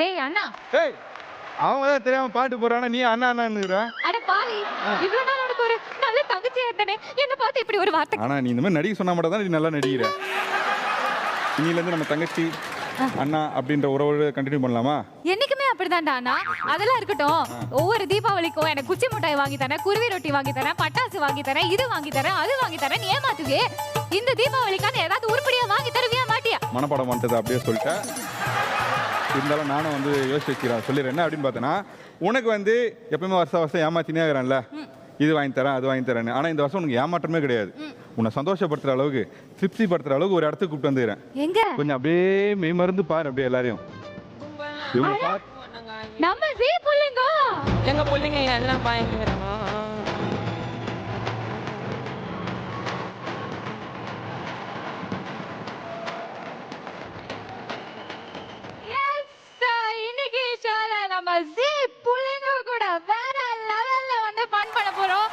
டேய் அண்ணா. ஏய் அவங்க தான் தெரியாம பாட்டு போறானா நீ அண்ணா அண்ணான்னுற. அட பாவி, இவ்வளவு நாள் உனக்கு ஒரு நல்ல தங்கச்சியா இருந்தனே, என்ன பார்த்து இப்படி ஒரு வார்த்தை. ஆனா நீ இந்த மாதிரி நடிக்க சொன்னா மட்டும் தான் நீ நல்லா நடிக்கிற. இன்னில இருந்து நம்ம தங்கச்சி அண்ணா அப்படின்ற உறவோடு கண்டினியூ பண்ணலாமா? என்னைக்குமே அப்படிதான்டா அண்ணா. அதெல்லாம் இருக்கட்டும். ஒவ்வொரு தீபாவளிக்கும் எனக்கு குச்சி மிட்டாய் வாங்கி தரேன், குருவி ரொட்டி வாங்கி தரேன், பட்டாசு வாங்கி தரேன், இது வாங்கி தரேன், அது வாங்கி தரேன், நீ ஏமாத்துவே. இந்த தீபாவளிக்கான ஏதாவது உருப்படியா வாங்கி தருவியா மாட்டியா? மனப்பாடம் பண்ணிட்டது அப்படியே சொல்லிட்டேன். இருந்தாலும் நானும் வந்து யோசிச்சு வச்சுக்கிறேன், சொல்லிடுறேன். என்ன அப்படின்னு பார்த்தேன்னா, உனக்கு வந்து எப்பவுமே வருஷம் ஏமாத்தினே இருக்கிறேன்ல, இது வாங்கி தரேன் அது வாங்கி தரேன்னு. ஆனால் இந்த வருஷம் உனக்கு ஏமாற்றமே கிடையாது. உன்னை சந்தோஷப்படுத்துற அளவுக்கு, திருப்தி படுத்துற அளவுக்கு ஒரு இடத்துக்கு கூப்பிட்டு வந்துக்கிறேன். எங்க? கொஞ்சம் அப்படியே மெய் மருந்து பாரு அப்படியே எல்லாரையும். நம்ம ஜீ புள்ளைங்க, எங்க புள்ளைங்க எல்லாம் பயங்கரமா. இன்னைக்கு ஷோல நம்ம ஜீ புள்ளைங்க கூட வேற லெவல்ல வந்து ஃபன் பண்ண போறோம்.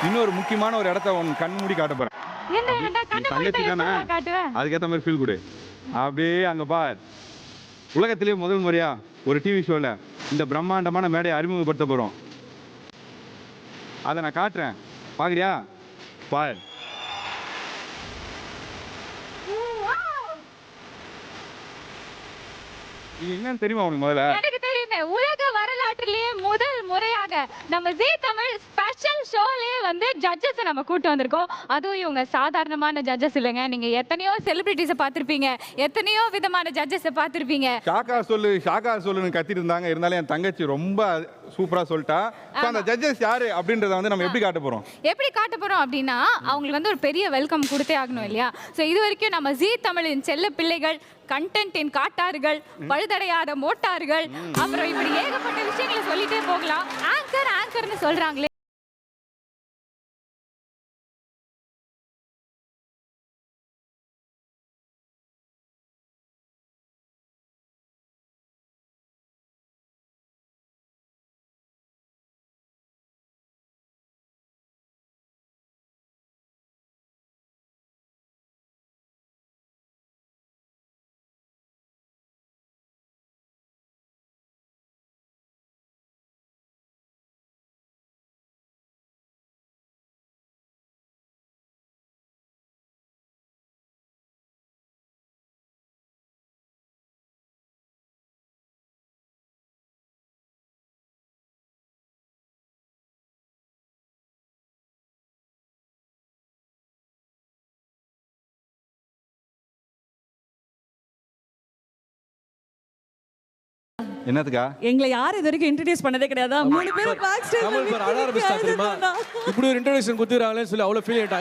இன்னொரு முக்கியமான ஒரு இடத்த உன் கண் மூடி காட்ட போறேன். என்ன என்ன கண்ணு தங்கச்சி தானே, காட்டுவேன். அதுக்கேற்ற மாதிரி ஃபீல் கொடு. அப்படியே அங்க பார், உலகத்திலேயே முதல் முறையா ஒரு டிவி ஷோல இந்த பிரம்மாண்டமான மேடையை அறிமுகப்படுத்த போறோம். அதை நான் காட்டுறேன், பாக்குறியா? பார். இது என்னன்னு தெரியுமா உனக்கு? முதல்ல எனக்கு தெரியுமே, உலக வரலாற்றிலேயே முதல் முறையாக நம்ம ஜீ தமிழ் ஸ்பெஷல் ஷோலயே வந்து ஜட்ஜஸ் நம்ம கூட்டு வந்திருக்கோம். அதுவும் இவங்க சாதாரணமான ஜட்ஜஸ் இல்லைங்க. நீங்க எத்தனையோ செலிபிரிட்டிஸை பார்த்திருப்பீங்க, எத்தனையோ விதமான ஜட்ஜஸை பார்த்திருப்பீங்க. ஷாக்கா சொல்லு ஷாக்கா சொல்லுன்னு கத்திட்டு இருந்தாங்க. இருந்தாலும் என் தங்கச்சி ரொம்ப சூப்பரா சொல்லிட்டா. அந்த ஜட்ஜஸ் யாரு அப்படின்றத வந்து நம்ம எப்படி காட்ட போறோம்? எப்படி காட்ட போறோம் அப்படின்னா, அவங்களுக்கு வந்து ஒரு பெரிய வெல்கம் கொடுத்தே ஆகணும் இல்லையா? ஸோ இது வரைக்கும் நம்ம ஜீ தமிழின் செல்ல பிள்ளைகள், கண்டென்ட்டின் காட்டார்கள், பழுதடையாத மோட்டார்கள், அப்புறம் இப்படி ஏகப்பட்ட விஷயங்களை சொல்லிட்டே போகலாம். ஆங்கர் ஆங்கர்னு சொல்றாங்களே. என்னதுக்கா? எங்களை யார் இது வரைக்கும் இன்ட்ரோ듀ce பண்ணதே கிடையாது. மூணு பேர் பேக் ஸ்டேஜ்ல தமிழ் பேர் அழ ஆரம்பிச்சா தெரியுமா? இப்படி ஒரு இன்ட்ரோடக்ஷன் கொடுத்துறாங்களேன்னு சொல்லி அவ்வளவு ஃபீல் ஆயிட்டா.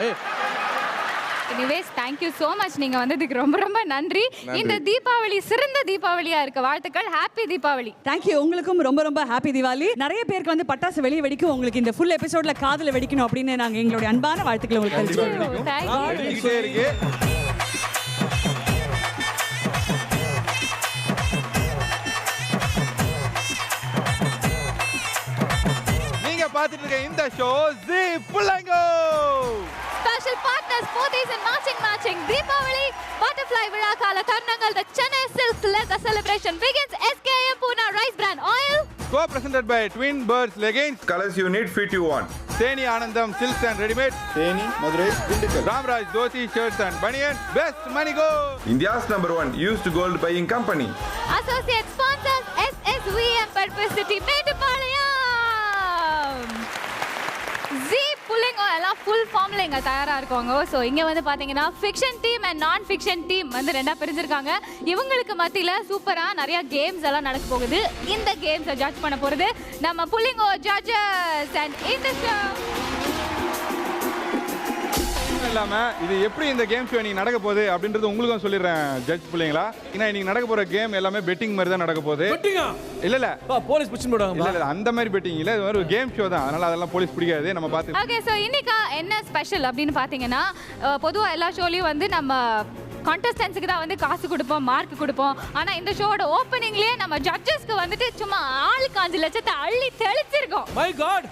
Anyways thank you so much. நீங்க வந்ததுக்கு ரொம்ப ரொம்ப நன்றி. இந்த தீபாவளி சிறந்த தீபாவளியா இருக்க வாழ்த்துக்கள். ஹாப்பி தீபாவளி. Thank you. உங்களுக்கும் ரொம்ப ரொம்ப ஹாப்பி தீபாவளி. நிறைய பேருக்கு வந்து பட்டாசு வெளியே வெடிக்கும். உங்களுக்கு இந்த ஃபுல் எபிசோட்ல காதுல வெடிக்கணும் அப்படின்னு நாங்க எங்களுடைய அன்பான வாழ்த்துக்களை உங்களுக்கு தெரிவிச்சுக்கிறோம். Thank you. நீங்க பார்த்துட்டு இருக்க இந்த ஷோ ஜீ புள்ளைங்க. Special partners Pothys and matching Deepavali Butterfly விழா கால தருணங்கள். The Chennai Silks leather celebration begins. SKM Pune Rice Brand Oil Co-presented by Twin Birds Leggings. Colors you need, fit you want. Seni Anandam Silks and Readymade. Seni Madurai Dindigul. Ramraj Dosi Shirts and Baniyan. Best money go. India's #1 used gold buying company. Associate sponsors SSVM Perpetuity Medupalayam. ஜீ புள்ளைங்க எல்லாம் full ஃபார்ம்ல இங்க தயாரா இருக்காங்க. So இங்க வந்து பாத்தீங்கன்னா fiction team and நான் ஃபிக்ஷன் டீம் வந்து ரெண்டா பிரிஞ்சிருக்காங்க. இவங்களுக்கு மத்தியில சூப்பரா நிறைய கேம்ஸ் எல்லாம் நடக்க போகுது. இந்த கேம்ஸை ஜட்ஜ் பண்ண போறது நம்ம புள்ளைங்க ஜட்ஜஸ் அண்ட் இந்த ஷோ. இல்லாம இது எப்படி இந்த கேம் ஷோ நீ நடக்க போகுது அப்படின்றது உங்களுக்கும் சொல்லிடுறேன் ஜட்ஜ் பிள்ளைங்களா. ஏன்னா இன்னைக்கு நடக்க போற கேம் எல்லாமே பெட்டிங் மாதிரி தான் நடக்க போகுது. பெட்டிங்கா? இல்ல போலீஸ் பிடிச்சு போடுவாங்க. இல்ல அந்த மாதிரி பெட்டிங் இல்ல, இது ஒரு கேம் ஷோ தான். அதனால அதெல்லாம் போலீஸ் பிடிக்காது. நம்ம பார்த்து ஓகே. ஸோ இன்னைக்கு என்ன ஸ்பெஷல் அப்படின்னு பாத்தீங்கன்னா, பொதுவா எல்லா ஷோலையும் வந்து நம்ம கான்டெஸ்டன்ஸுக்கு தான் வந்து காசு கொடுப்போம், மார்க் கொடுப்போம். ஆனா இந்த ஷோட ஓப்பனிங்லயே நம்ம ஜட்ஜஸ்க்கு வந்துட்டு சும்மா ஆளுக்கு 5 லட்சத்தை அள்ளி தெளிச்சிருக்கோம். My God.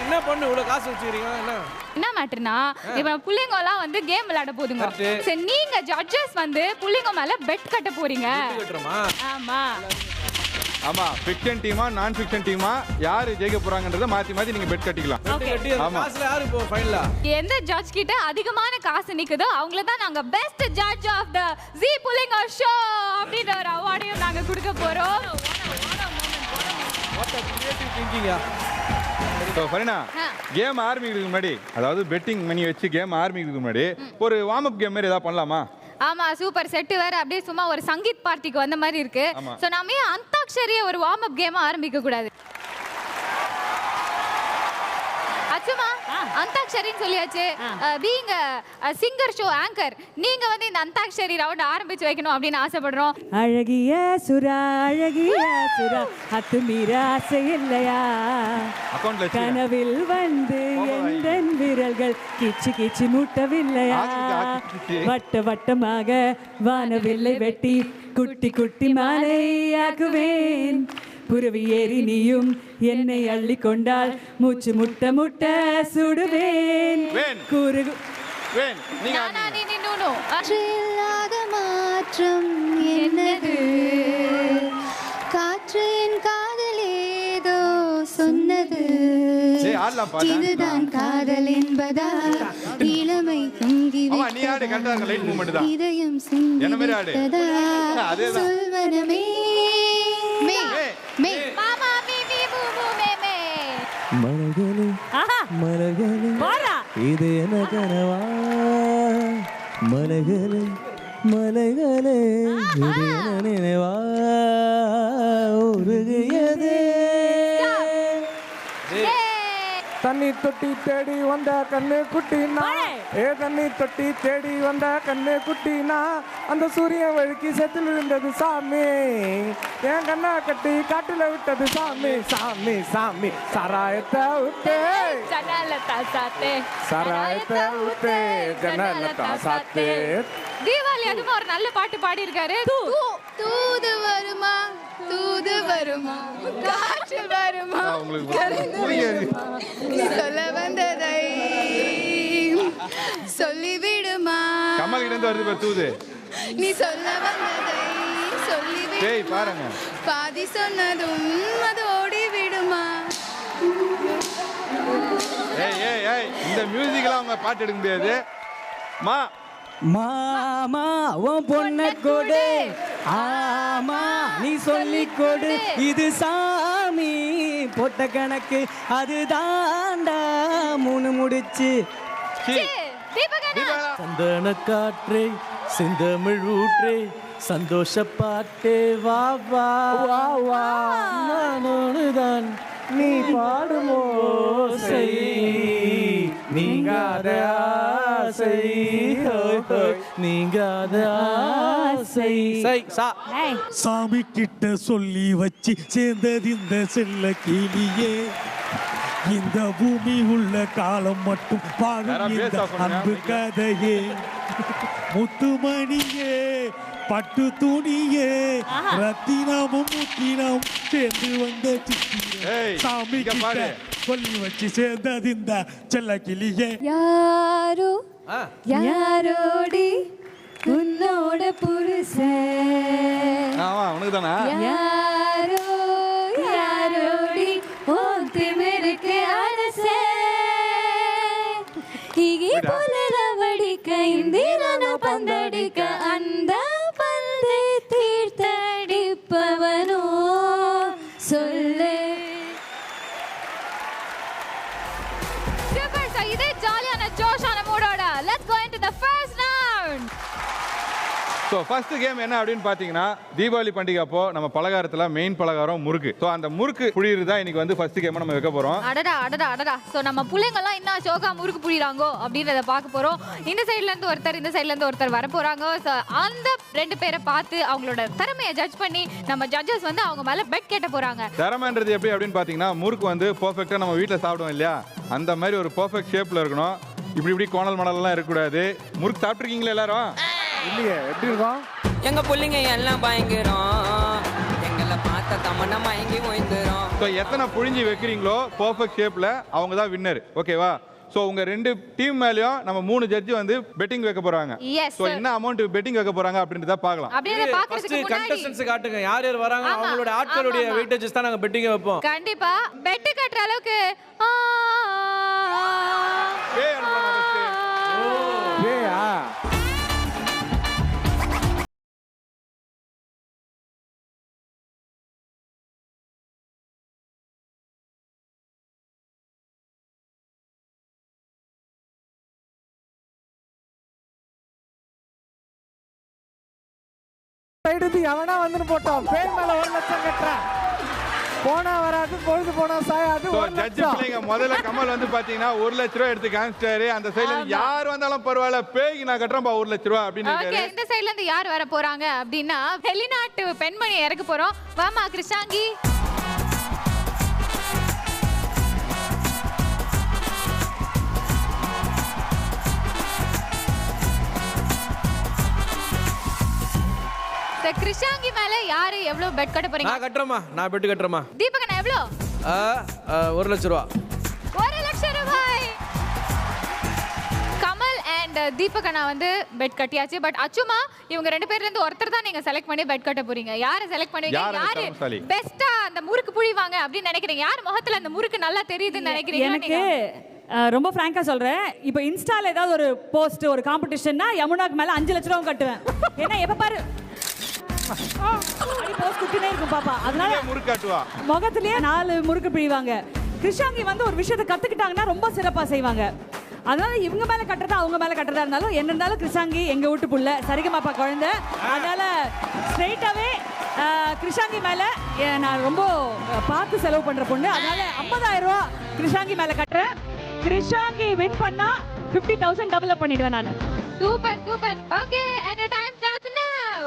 என்ன பண்ணு இவ்வளவு காசு வச்சுக்கிறீங்க என்ன மேட்டர்னா இப்ப புள்ளிங்க எல்லாம் வந்து கேம் விளையாட போதுங்க. சரி நீங்க ஜட்ஜஸ் வந்து புள்ளிங்க மேல பெட் கட்ட போறீங்க. ஆமா ஆமா ஃபிக்ஷன் டீமா நான் ஃபிக்ஷன் டீமா யாரு ஜெயிக்க போறாங்கன்றத மாத்தி நீங்க பெட் கட்டிக்கலாம். காசுல யாரு இப்போ ஃபைனலா எந்த ஜட்ஜ் கிட்ட அதிகமான காசு நிக்குதோ அவங்கள தான் நாங்க best judge of the G pulling show அப்படின்ற ஒரு அவார்டையும் நாங்க கொடுக்க போறோம். What a creative thinking yeah. So Farina game ஆரம்பிக்கிறதுக்கு முன்னாடி அதாவது பெட்டிங் மணி வச்சு கேம் ஆரம்பிக்கிறதுக்கு முன்னாடி ஒரு வார்ம் அப் கேம் மாதிரி ஏதாவது பண்ணலாமா? ஆமா சூப்பர் செட் வேற அப்படியே சும்மா ஒரு சங்கீத் பார்ட்டிக்கு வந்த மாதிரி இருக்கு. சோ நாம அந்தாக்ஷரியை ஒரு வார்ம் அப் கேமா ஆரம்பிக்க கூடாது? அச்சுமா அந்தாக்ஷரின்னு சொல்லியாச்சு. பீயிங் சிங்கர் ஷோ ஆங்கர் நீங்க வந்து இந்த அந்தாக்ஷரி ரவுண்ட் ஆரம்பிச்சு வைக்கணும் அப்படின்னு ஆசைப்படுறோம். அழகிய சுரா அத்துமீற ஆசை இல்லையா கனவில் வந்து எந்தன் விரல்கள் கிச்சு மூட்டவில்லையா வட்ட வட்டமாக வானவில்லை வெட்டி குட்டி குட்டி மாலையாக்குவேன் புரவி ஏறி நீயும் என்னை அள்ளி கொண்டால் மூச்சு முட்ட சுடுவேன் மாற்றம் என்னது காற்று என் காதல் ஏதோ சொன்னது இதுதான் காதல் என்பதா இளமை தொங்கி இதயம் சிந்தித்ததா சொல்வனமே மலர்களே இது என்ன கனவா மலர்களே இது என்ன நினைவா உருகியதே தண்ணி தொட்டி தேடி வந்த கண்ணு குட்டினா தண்ணி தொட்டி தேடி வந்த கண்ணு குட்டினா அந்த சூரியன் வழுக்கி செத்துல இருந்தது சாமி என் கண்ணா கட்டி காட்டுல விட்டது சாமி சாமி சாமி சராயத்தை விட்டு சராயத்தை விட்டு ஜன்னலத்தை சாத்து. தீபாவளி அதுவும் ஒரு நல்ல பாட்டு பாடி இருக்காரு. தூது வருமா காற்று வருமா சொல்ல வந்ததை சொல்லிவிடுமா கமல் கிட்ட இருந்து வருது தூது நீ சொல்ல வந்ததை சொல்லிவிடு பாருங்க பாதி சொன்னதும் அது ஓடி விடுமா. இந்த மியூசிக்லாம் அவங்க பாட்டு எடுக்க முடியாது. மாமா உன் பொண்ண கொடு ஆமா நீ சொல்லி கொடு இது சாமி போட்ட கணக்கு அது தாண்டா மூணு முடிச்சு சந்தன காற்றே செந்தமிழ் ஊற்றே சந்தோஷ பாட்டே வா வா வா வா நானோடுதான் நீ பாடுமோ நீங்காத ஆசை நீங்காத ஆசை சாமி கிட்ட சொல்லி வச்சு சேர்ந்தது இந்த செல்ல கிளியே இந்த பூமி உள்ள காலம் மட்டும் பாடும் இந்த அன்பு கதையே முத்துமணியே பட்டு துணியே ரத்தினமும் முத்தினம் சேர்ந்து வந்த சாமி கிட்ட சொல்லி வச்சு சேர்ந்தது இந்த செல்ல கிளியே. யாரோ யாரோடி உன்னோட புருஷன் யாரோ யாரோடி உன் திமிருக்கு அரசே கீகி போல லவடிக்க இந்திரன பந்தடிக்க அந்த பந்தை தீர்த்தடிப்பவனோ சொல்லு. இதே ஜாலியான ஜோஷான மூடோட let's go into the first round. So first game என்ன அப்படின்னு பார்த்தீங்கன்னா தீபாவளி பண்டிகை அப்போ நம்ம பலகாரத்தில் மெயின் பலகாரம் முறுக்கு. ஸோ அந்த முறுக்கு புழியிறது தான் இன்னைக்கு வந்து ஃபர்ஸ்ட் கேம் நம்ம வைக்க போகிறோம். அடடா ஸோ நம்ம பிள்ளைங்கள்லாம் என்ன ஷோக்கா முறுக்கு புழிறாங்கோ அப்படின்றத பார்க்க போகிறோம். இந்த சைட்லேருந்து ஒருத்தர் இந்த சைட்லேருந்து ஒருத்தர் வர போகிறாங்க. ஸோ அந்த ரெண்டு பேரை பார்த்து அவங்களோட திறமையை ஜட்ஜ் பண்ணி நம்ம ஜட்ஜஸ் வந்து அவங்க மேலே பெட் கேட்ட போகிறாங்க. திறமைன்றது எப்படி அப்படின்னு பார்த்தீங்கன்னா முறுக்கு வந்து பர்ஃபெக்டாக நம்ம வீட்டில் சாப்பிடுவோம் இல்லையா அந்த மாதிரி ஒரு பர்ஃபெக்ட் ஷேப்பில் இருக்கணும். இப்படி கோணல் மணல்லாம் இருக்கக்கூடாது. முறுக்கு சாப்பிட்ருக்கீங்களா எல்லாரும்? இல்லையே எப்படி இருக்கும்? எங்க பிள்ளைங்க எல்லாம் பயங்கரம் எங்களை பார்த்து பார்த்தா தமன்னா மயங்கி ஓய்ந்துரும். ஸோ எத்தனை புழிஞ்சி வைக்கிறீங்களோ பர்ஃபெக்ட் ஷேப்பில் அவங்க தான் வின்னர். ஓகேவா? ஸோ உங்க 2 டீம் மேலயும் நம்ம 3 ஜட்ஜி வந்து பெட்டிங் வைக்க போறாங்க. ஸோ என்ன அமௌண்ட் பெட்டிங் வைக்க போறாங்க அப்படின்றத பார்க்கலாம். ஃபர்ஸ்ட் கண்டஸ்டன்ட்ஸ் காட்டுங்க, யார் யார் வராங்க, அவங்களோட ஆட்களுடைய வெயிட்டேஜஸ் தான் நாங்க பெட்டிங் வைப்போம். கண்டிப்பா பெட் கட்டுற அளவுக்கு எவனா வந்து போட்டோம். பேர் மேல 1 லட்சம் கட்டுறேன். போனா வராது, பொழுது போனா சாயாது. ஜட்ஜ் பிள்ளைங்க முதல்ல கமல் வந்து பாத்தீங்கன்னா 1 லட்ச ரூபாய் எடுத்து காமிச்சிட்டாரு. அந்த சைடுல இருந்து யார் வந்தாலும் பரவாயில்ல, பேய்க்கு நான் கட்டுறேன் 1 லட்ச ரூபாய் அப்படின்னு இருக்காரு. இந்த சைடுல இருந்து யார் வர போறாங்க அப்படின்னா வெளிநாட்டு பெண்மணி இறக்க போறோம். வாமா கிருஷ்ணாங்கி. கிருஷ்ணாங்கி மேல யாரு எவ்வளவு பெட் கட்ட போறீங்க? நான் கட்டறேமா, நான் பெட் கட்டறேமா. தீபக் நான் எவ்வளவு? 1 லட்சம் ரூபாய். 1 லட்சம் ரூபாய். கமல் அண்ட் தீபக் அண்ணா வந்து பெட் கட்டியாச்சு. பட் அச்சுமா இவங்க 2 பேர்ல இருந்து ஒருத்தர் தான் நீங்க செலக்ட் பண்ணி பெட் கட்ட போறீங்க. யாரை செலக்ட் பண்ணுவீங்க? யாரு பெஸ்டா அந்த முறுக்கு புழிவாங்க அப்படின்னு நினைக்கிறீங்க? யார் முகத்துல அந்த முறுக்கு நல்லா தெரியுதுன்னு நினைக்கிறீங்க? எனக்கு ரொம்ப ஃப்ராங்கா சொல்றேன், இப்போ இன்ஸ்டால ஏதாவது ஒரு போஸ்ட் ஒரு காம்படிஷன்னா யமுனாக்கு மேல 5 லட்சம் ரூபாய் கட்டுவேன். ஏன்னா எப்ப பாரு அப்படி போஸ்ட் குட்டினே இருக்கும் பாப்பா. அதனால முறுக்கு காட்டுவா. முகத்திலேயே 4 முறுக்கு பிழிவாங்க. கிருஷ்ணாங்கி வந்து ஒரு விஷயத்தை கத்துக்கிட்டாங்கன்னா ரொம்ப சிறப்பா செய்வாங்க. அதனால இவங்க மேல கட்டுறதா அவங்க மேல கட்டுறதா இருந்தாலும் என்ன இருந்தாலும் கிருஷ்ணாங்கி எங்க வீட்டு புள்ள, சரிகமாப்பா குழந்தை. அதனால ஸ்ட்ரெயிட்டாவே கிருஷ்ணாங்கி மேல நான் ரொம்ப பார்த்து செலவு பண்ற பொண்ணு. அதனால 50,000 ரூபாய் கிருஷ்ணாங்கி மேல கட்டுறேன். கிருஷ்ணாங்கி வின் பண்ணா 50,000 டபுள் பண்ணிடுவேன் நான். Super super. Okay and the time starts now.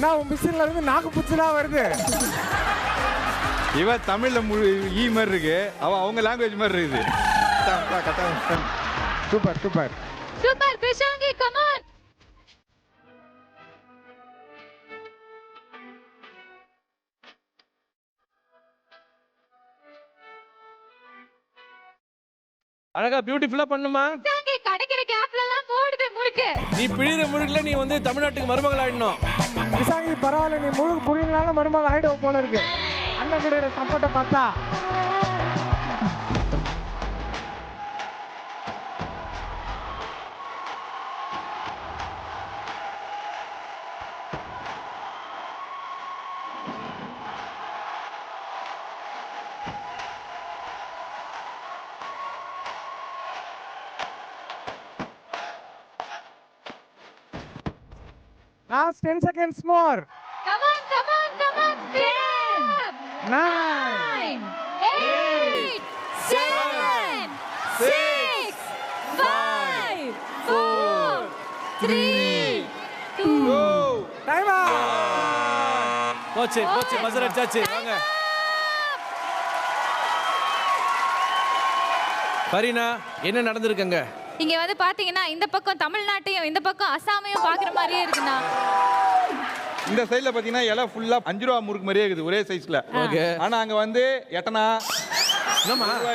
நான் மிஷின்ல இருந்து நாக்கு புச்சுலாம் வருது. இவ தமிழ்ல ஈ மாதிரி இருக்கு, அவங்க லாங்குவேஜ் மாதிரி இருக்குது. Super super super Krishnangi come on. அழகா பியூட்டிஃபுல்லா பண்ணுமா. கிருஷ்ணாங்கி கிடைக்கிற கேப்ல எல்லாம் போடுது முறுக்கு. நீ பிழிற முறுக்குல நீ வந்து தமிழ்நாட்டுக்கு மருமகள் ஆயிடணும். கிருஷ்ணாங்கி பரவாயில்ல, நீ முழுக்க புரியலனாலும் மருமகள் ஆயிடும் போல இருக்கு. அண்ணன் கிடைக்கிற சப்போர்ட்டை பார்த்தா. Last 10 seconds more. Come on, come on, come on. 10, 9, 8, 7, 6, 5, 4, 3, 2. Time out. போச்சு போச்சு மசர் அடிச்சாச்சு. வாங்க கரீனா, என்ன நடந்துருக்குங்க? இங்க வந்து பாத்தீங்கன்னா இந்த பக்கம் தமிழ்நாட்டையும் இந்த பக்கம் அசாமையும் பாக்குற மாதிரியே இருக்குண்ணா. இந்த சைடுல பாத்தீங்கன்னா இலை ஃபுல்லா 5 ரூபா முறுக்கு மாதிரியே இருக்குது ஒரே சைஸ்ல. ஆனா அங்க வந்து எட்டனா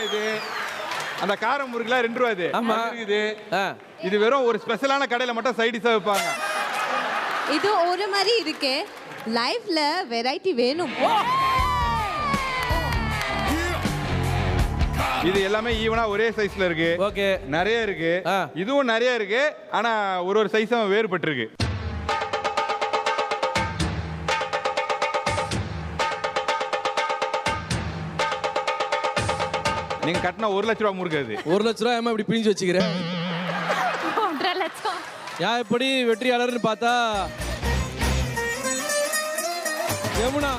இது அந்த காரம் முறுக்குலாம் 2 ரூபா. இது இருக்குது. இது வெறும் ஒரு ஸ்பெஷலான கடையில மட்டும் சைடிஸா வைப்பாங்க. இது ஒரு மாதிரி இருக்கே, லைஃப்ல வெரைட்டி வேணும். இது எல்லாமே ஈவனா ஒரே சைஸ்ல இருக்கு. ஓகே, நிறைய இருக்கு. இதுவும் நிறைய இருக்கு, ஆனா ஒரு சைஸும் வேறுபட்டு இருக்கு. நீங்க கட்டினா 1 லட்ச ரூபா முறுக்கு. அது 1 லட்ச ரூபா ஏமா இப்படி பிரிஞ்சு வச்சுக்கிறேன்? 1.5 லட்சம். யா எப்படி வெற்றியாளர்னு பார்த்தா யமுனா.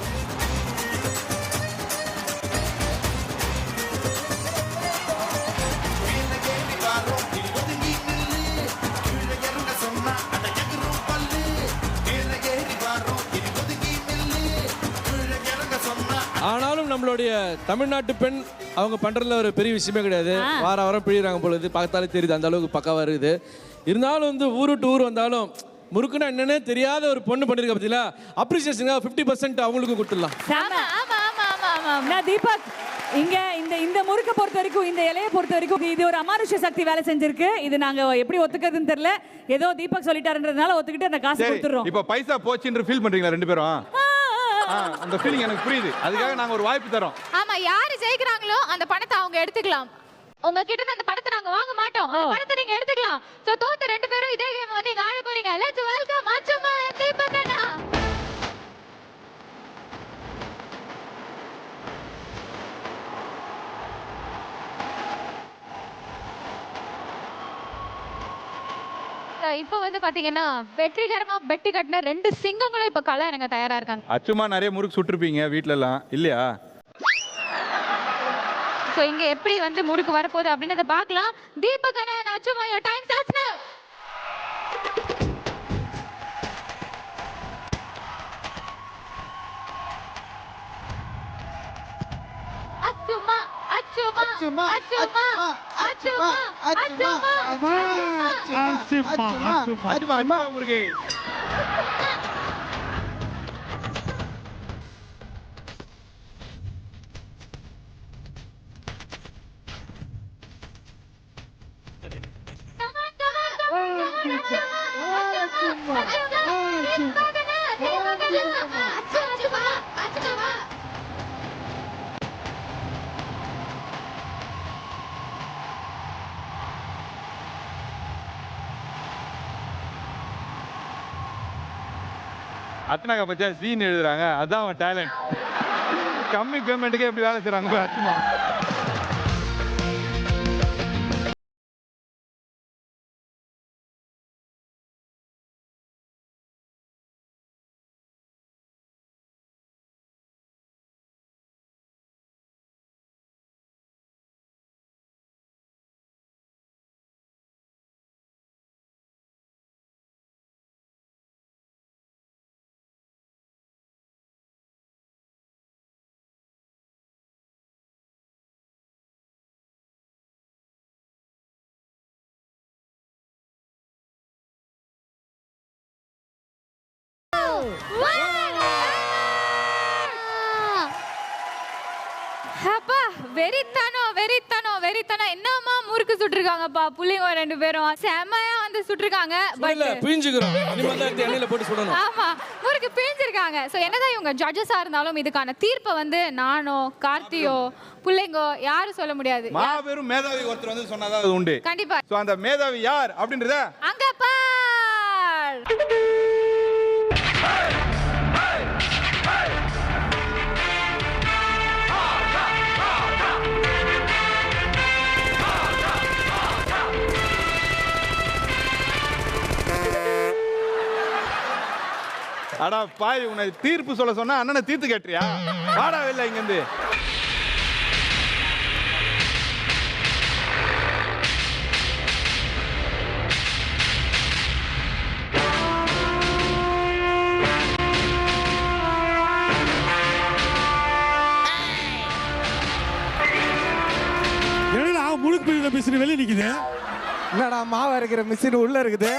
நம்மளுடைய தமிழ்நாட்டு பெண் அவங்க பண்றதுல ஒரு பெரிய விஷயமே கிடையாது. வாரம் பிழிறாங்க பொழுது பார்த்தாலே தெரியுது அந்த அளவுக்கு பக்காவா இருக்குது. இருந்தாலும் வந்து ஊர் விட்டு ஊர் வந்தாலும் முறுக்குன்னா என்னன்னே தெரியாத ஒரு பொண்ணு பண்ணிருக்க பத்தியா அப்ரிசியேஷன் 50% அவங்களுக்கும் கொடுத்துடலாம். தீபக் இங்க இந்த முறுக்க பொறுத்த வரைக்கும் இந்த இலையை பொறுத்த வரைக்கும் இது ஒரு அமானுஷ்ய சக்தி வேலை செஞ்சிருக்கு. இது நாங்க எப்படி ஒத்துக்கிறதுன்னு தெரியல. ஏதோ தீபக் சொல்லிட்டாருன்றதுனால ஒத்துக்கிட்டு அந்த காசு கொடுத்துறோம். இப்போ பைசா போச்சுன்னு ஃபீல் பண்றீங்களா ரெண்டு பேரும்? அந்த ஃபீலிங் எனக்கு புரியுது. அதுக்காக நாங்க ஒரு வாய்ப்பு தரோம். ஆமா, யாரு ஜெயிக்கிறாங்களோ அந்த பணத்தை அவங்க எடுத்துக்கலாம். உங்ககிட்ட அந்த பணத்தை நாங்க வாங்க மாட்டோம். அந்த பணத்தை நீங்க எடுத்துக்கலாம். சோ தோத்த ரெண்டு பேரும் இதே கேம் வந்து நீங்க ஆட போறீங்க. லெட்ஸ் வெல்கம் அச்சுமா and தீபக் அண்ணா. இப்போ வந்து பாத்தீங்கன்னா வெற்றிகரமா பெட்டி கட்டின ரெண்டு சிங்கங்களும் இப்ப கள எனக்கு தயாரா இருக்காங்க. அச்சுமா நிறைய முறுக்கு சுட்டிருப்பீங்க வீட்ல எல்லாம் இல்லையா? சோ இங்க எப்படி வந்து முறுக்கு வரப்போகுது அப்படின்றத பார்க்கலாம். தீபக் அண்ணா, அச்சுமா, your time starts now. அச்சுமா அச்சுமா அச்சுமா அச்சுமா அச்சுமா அச்சுமா அச்சுமா முருகே. அத்தனாக்கா Bachcha scene எழுதுறாங்க. அதான் அவன் டேலண்ட். கம்மி பேமெண்ட்டுக்கே எப்படி வேலை செய்றாங்க அச்சுமா. அப்பா வெறித்தனம் என்னமா முறுக்கு சுட்டுருக்காங்கப்பா புள்ளிங்க ரெண்டு பேரும் செமையா வந்து சுட்டுருக்காங்க. பட் பிழிஞ்சுக்குறோம் எண்ணெயில போட்டு சுடணும். ஆமா, முறுக்கு பிழிஞ்சிருக்காங்க. சோ என்னதான் இவங்க ஜட்ஜஸா இருந்தாலும் இதுக்கான தீர்ப்பை வந்து நானோ கார்த்தியோ புள்ளைங்கோ யாரும் சொல்ல முடியாது. மாபெரும் மேதாவி ஒருத்தர் வந்து சொன்னாதான் அது உண்டு. கண்டிப்பா. சோ அந்த மேதாவி யார் அப்படின்றத அங்க பார். அடா பாய், உன்னை தீர்ப்பு சொல்ல சொன்னா அண்ணனை தீர்த்து கேட்டியா? வாடா இல்ல இங்க இருந்து. என்னடா முழுக்கு பிரிந்த மிஷின் வெளியே நிக்குது? என்னடா மாவு அரைக்கிற மிஷின் உள்ள இருக்குது?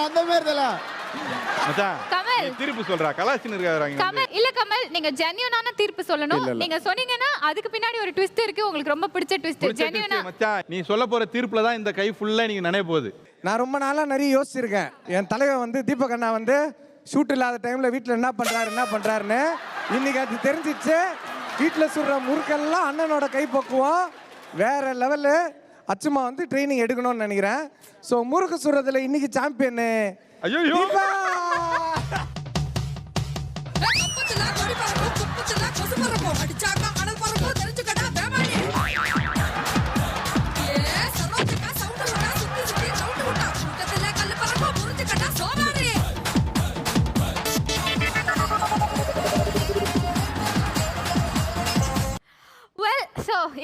அந்த மாதிரி தான் மச்சான், கமல் தீர்ப்பு சொல்றா. கலாச்சின்னு இருக்காங்க. கமல் இல்ல கமல், நீங்க ஜென்யூனான தீர்ப்பு சொல்லணும். நீங்க சொன்னீங்கன்னா அதுக்கு பின்னாடி ஒரு ட்விஸ்ட் இருக்கு. உங்களுக்கு ரொம்ப பிடிச்ச ட்விஸ்ட் ஜென்யூனா. மச்சான், நீ சொல்ல போற தீர்ப்புல தான் இந்த கை ஃபுல்லா நீங்க நினைய போகுது. நான் ரொம்ப நாளா நிறைய யோசிச்சிருக்கேன். என் தலைவர் வந்து தீபக் அண்ணா வந்து ஷூட் இல்லாத டைம்ல வீட்டுல என்ன பண்றாருன்னு இன்னைக்கு அது தெரிஞ்சிச்சு. வீட்டுல சுடுற முறுக்கெல்லாம் அண்ணனோட கை பக்குவோம் வேற லெவலு. அச்சுமா வந்து ட்ரைனிங் எடுக்கணும்னு நினைக்கிறேன். ஸோ முறுக்கு சுடுறதுல இன்னைக்கு சாம்பியன். ஐயோ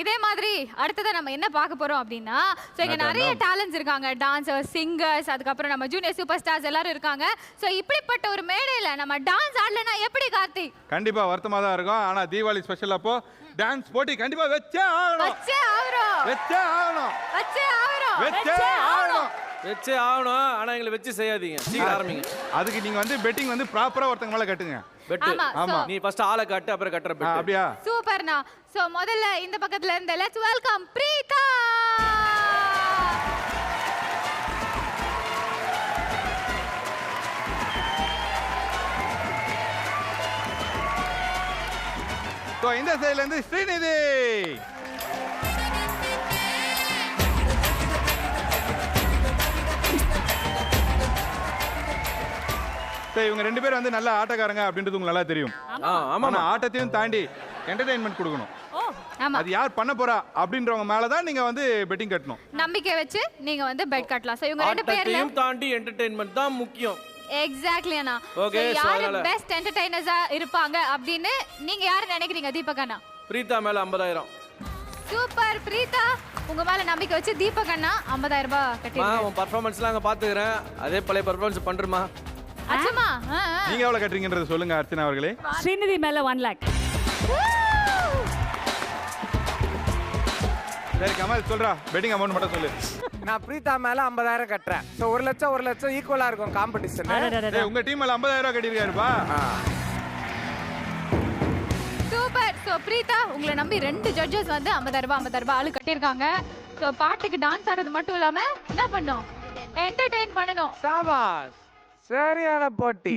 இதே மாதிரி அடுத்ததா நம்ம என்ன பார்க்க போறோம் அப்படின்னா சோ இங்க நிறைய டேலண்ட்ஸ் இருக்காங்க டான்சர்ஸ் சிங்கர்ஸ் அதுக்கப்புறம் நம்ம ஜூனியர் சூப்பர் ஸ்டார்ஸ் எல்லாரும் இருக்காங்க சோ இப்படிப்பட்ட ஒரு மேடையில நம்ம டான்ஸ் ஆடலனா எப்படி கார்த்திக் கண்டிப்பா வருத்தமா தான் இருக்கும் ஆனா தீபாவளி ஸ்பெஷல் அப்போ டான்ஸ் போட்டி கண்டிப்பா வச்சே ஆகணும் வச்சே ஆகணும் ஆனா எங்களை வச்சு செய்யாதீங்க சீக்கிரம் ஆரம்பிங்க அதுக்கு நீங்க வந்து பெட்டிங் வந்து ப்ராப்பரா ஒருத்தங்க மேல கட்டுங்க பெட் ஆமா நீ ஃபர்ஸ்ட் ஆளை கட்டு அப்புறம் கட்டற பெட் அப்படியா சூப்பர்னா சோ முதல்ல இந்த பக்கத்துல இருந்து லெட்ஸ் வெல்கம் பிரீதா சோ இந்த சைடுல இருந்து ஸ்ரீநிதி இவங்க ரெண்டு பேரும் வந்து நல்ல ஆட்டக்காரங்க அப்படின்றது உங்களுக்கு நல்லா தெரியும் ஆனா ஆட்டத்தையும் தாண்டி என்டர்டெயின்மெண்ட் கொடுக்கணும் அது யார் பண்ண போறா அப்படின்றவங்க மேல தான் நீங்க வந்து பெட்டிங் கட்டணும் நம்பிக்கை வச்சு நீங்க வந்து பெட் கட்டலாம் சோ இவங்க ரெண்டு பேர்லயும் தாண்டி என்டர்டெயின்மெண்ட் தான் முக்கியம் எக்ஸாக்ட்லி அண்ணா யாரு பெஸ்ட் என்டர்டெய்னர்ஸா இருப்பாங்க அப்படின்னு நீங்க யாரை நினைக்கிறீங்க தீபக் அண்ணா பிரீதா மேல 50000 சூப்பர் பிரீதா உங்க மேல நம்பிக்கை வச்சு தீபக் அண்ணா 50000 ரூபாய் கட்டிருக்காங்க உன் பெர்ஃபார்மன்ஸ்லாம் அங்க பாத்துக்கறேன் அதே பழைய பெர்ஃபார்மன்ஸ் பண்றமா அச்சமா நீங்க எவ்வளவு கட்டறீங்கன்றது சொல்லுங்க அர்ச்சனா அவர்களே ஸ்ரீநிதி மேல 1 lakh சரி கமல் சொல்றா பெட்டிங் அமௌண்ட் மட்டும் சொல்லு நான் பிரீதா மேல 50000 கட்டுறேன் சோ 1 லட்சம் ஈக்குவலா இருக்கும் காம்படிஷன் உங்க டீம் மேல 50000 ரூபாய் கட்டிருக்காருப்பா சூப்பர் சோ பிரீதா உங்களை நம்பி 2 ஜட்ஜஸ் வந்து 50000 ரூபாய் ஆளு கட்டிருக்காங்க சோ பாட்டுக்கு டான்ஸ் ஆடுறது மட்டும் இல்லாம என்ன பண்ணோம் என்டர்டெயின் பண்ணனும் சாபாஸ் சரியான போட்டி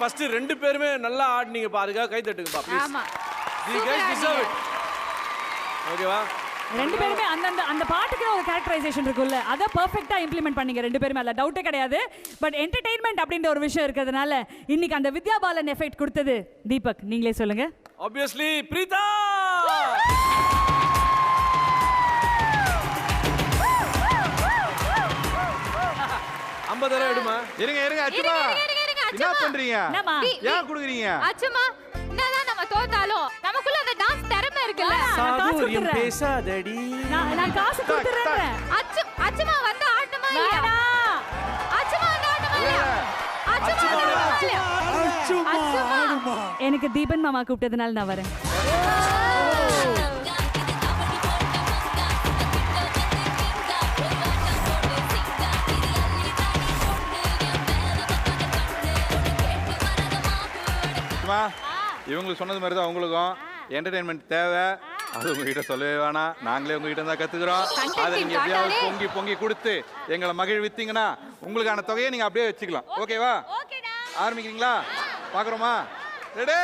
ஃபர்ஸ்ட் ரெண்டு பேருமே நல்லா ஆடுனீங்கப்பா. அதுக்காக கை தட்டுங்கப்பா ப்ளீஸ். ஆமா. You guys deserve it. ஓகேவா? ரெண்டு பேருமே அந்த பாட்டுக்கு ஒரு கேரக்டரைசேஷன் இருக்குல்ல, அதை பெர்ஃபெக்ட்டா இம்ப்ளிமெண்ட் பண்ணீங்க ரெண்டு பேருமே, அதுல டவுட்டே கிடையாது. பட் என்டர்டெயின்மெண்ட் அப்படின்ற ஒரு விஷயம் இருக்கிறதுனால இன்னைக்கு அந்த வித்யா பாலன் எஃபெக்ட் கொடுத்தது தீபக், நீங்களே சொல்லுங்க. Obviously பிரீதா. 50 எடுமா. இருங்க அச்சுமா. என்ன பண்றீங்க? ஏன் குடுக்குறீங்க? அச்சுமா, என்னதான் நம்ம தோத்தாலும் நமக்குள்ள அந்த டான்ஸ் திறமை இருக்குல்ல. சாதுரியம் பேசாதடி. நான் காசு கொடுத்துறேன். அச்சுமா வந்து ஆடணுமா இல்லையா? அச்சுமா வந்து ஆடணுமா இல்லையா? அச்சுமா. எனக்கு தீபன் மாமா கூப்பிட்டதுனால நான் வரேன். இவங்களுக்கு சொன்னது மாதிரி தான் உங்களுக்கும் என்டர்டெயின்மெண்ட் தேவை. அது உங்ககிட்ட சொல்லவே வேணாம், நாங்களே உங்ககிட்ட தான் கத்துக்கிறோம். அதை நீங்க எப்படியாவது பொங்கி கொடுத்து எங்களை மகிழ்வித்தீங்கன்னா உங்களுக்கான தொகையை நீங்க அப்படியே வச்சுக்கலாம். ஓகேவா? ஆரம்பிக்கிறீங்களா? பாக்குறோமா? ரெடி?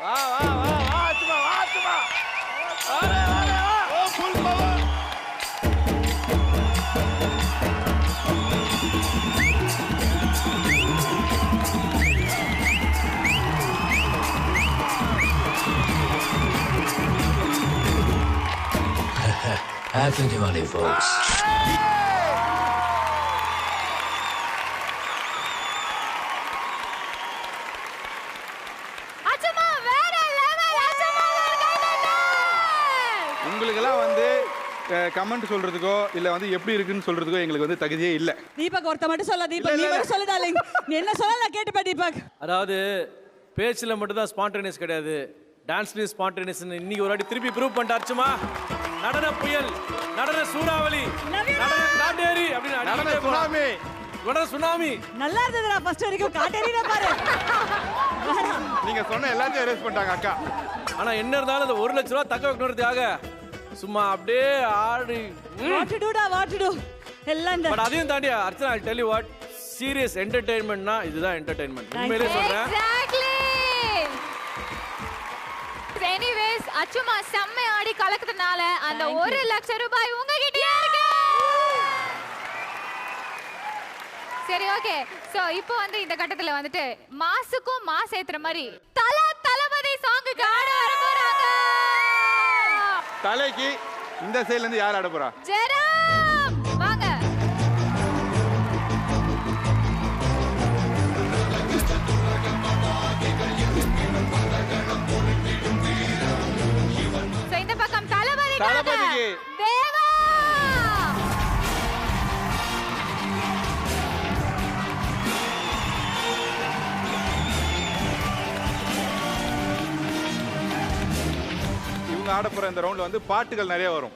வா அச்சுமா. Oh full power. Happy Diwali, folks. உங்களுக்கெல்லாம் வந்து கமெண்ட் சொல்றதுக்கோ இல்ல வந்து எப்படி இருக்குன்னு சொல்றதுக்கோ எங்களுக்கு வந்து தகுதியே இல்ல. தீபக் ஒருத்த மட்டும் சொல்ல. தீபக் நீ மட்டும் சொல்லு டார்லிங். நீ என்ன சொல்ல நான் கேட்டுப்பா தீபக். அதாவது பேச்சில் மட்டும் தான் ஸ்பான்டேனியஸ் கிடையாது, டான்ஸ்லயும் ஸ்பான்டேனியஸ். இன்னைக்கு ஒரு வாட்டி திருப்பி ப்ரூவ் பண்ணிட்டாச்சுமா. நடன புயல், நடன சூறாவளி, நடன காட்டேரி அப்படின்னு நடன சுனாமி, நடன சுனாமி. நல்லா இருந்ததுடா ஃபர்ஸ்ட் வரைக்கும். காட்டேரினா பாரு. நீங்க சொன்ன எல்லாத்தையும் எரேஸ் பண்ணிட்டாங்க அக்கா. ஆனா என்ன இருந்தாலும் அந்த 1 லட்ச ரூபா தக்க வைக்கணும்ன்றதுக்காக சும்மா அப்படியே ஆடி வாட் டு டு எல்லாம் இந்த. பட் அதையும் தாண்டி Archana, I tell you what, serious என்டர்டெயின்மெண்ட்னா இதுதான் என்டர்டெயின்மெண்ட். உண்மையிலேயே சொல்றேன். எனிவேஸ் அச்சுமா செம்ம ஆடி கலக்குறதுனால அந்த 1 லட்சம் ரூபாய் உங்ககிட்டயே இருக்கு. சரி ஓகே. சோ இப்போ வந்து இந்த கட்டத்துல வந்துட்டு மாசுக்கும் மாஸ் ஏத்துற மாதிரி தளபதி சாங்குக்கு ஆட வர போறாங்க. தலைக்கு இந்த சைடுல இருந்து யார் ஆட போறா? ஜெரம் வாங்க. So, இந்த பக்கம் தளபதிக்கு தேவா. இவங்க ஆட போற இந்த ரவுண்ட்ல வந்து பாட்டுகள் நிறைய வரும்.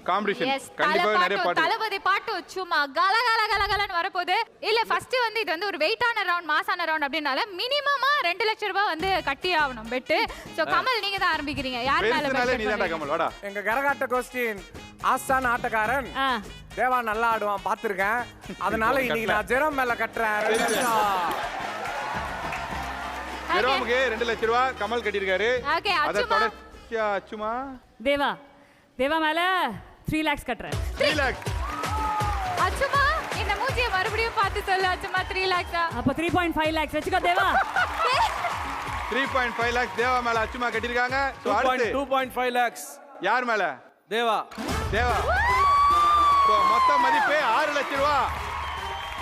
காம்படிஷன் கண்டிப்பா நிறைய பாட்டு. தளபதி பாட்டு சும்மா கல கல கல கலன்னு வரப்போகுது. இல்ல ஃபர்ஸ்ட் வந்து இது வந்து ஒரு வெயிட்டான ரவுண்ட், மாசான ரவுண்ட் அப்படினால மினிமமா 2 லட்சம் ரூபாய் வந்து கட்டி ஆகணும் பெட். சோ கமல் நீங்க தான் ஆரம்பிக்கிறீங்க. யார் மேல பேசுனாலே நீ தான்டா கமல் வாடா. எங்க கரகாட்ட கோஸ்டின் ஆஸ்தான ஆட்டக்காரன் தேவா நல்லா ஆடுவான் பாத்துர்க்கேன். அதனால இன்னைக்கு நான் ஜெரம் மேல கட்டறேன். ஜெரமுக்கு 2 லட்சம் ரூபாய் கமல் கட்டியிருக்காரு. ஓகே அத தொடர்ச்சியா அச்சுமா தேவா மேல 3 lakhs கட்டறேன். 3 lakhs. அச்சுமா இந்த மூஞ்சியை மறுபடியும் பார்த்து சொல்லு அச்சுமா. 3 lakhs அப்ப 3.5 lakhs வெச்சுக்கோ தேவா. 3.5 lakhs தேவா மேல அச்சுமா கட்டிருக்காங்க. சோ அடுத்து 2.5 lakhs யார் மேல? தேவா. சோ மொத்த மதிப்பு 6 லட்சம் ரூபாய்.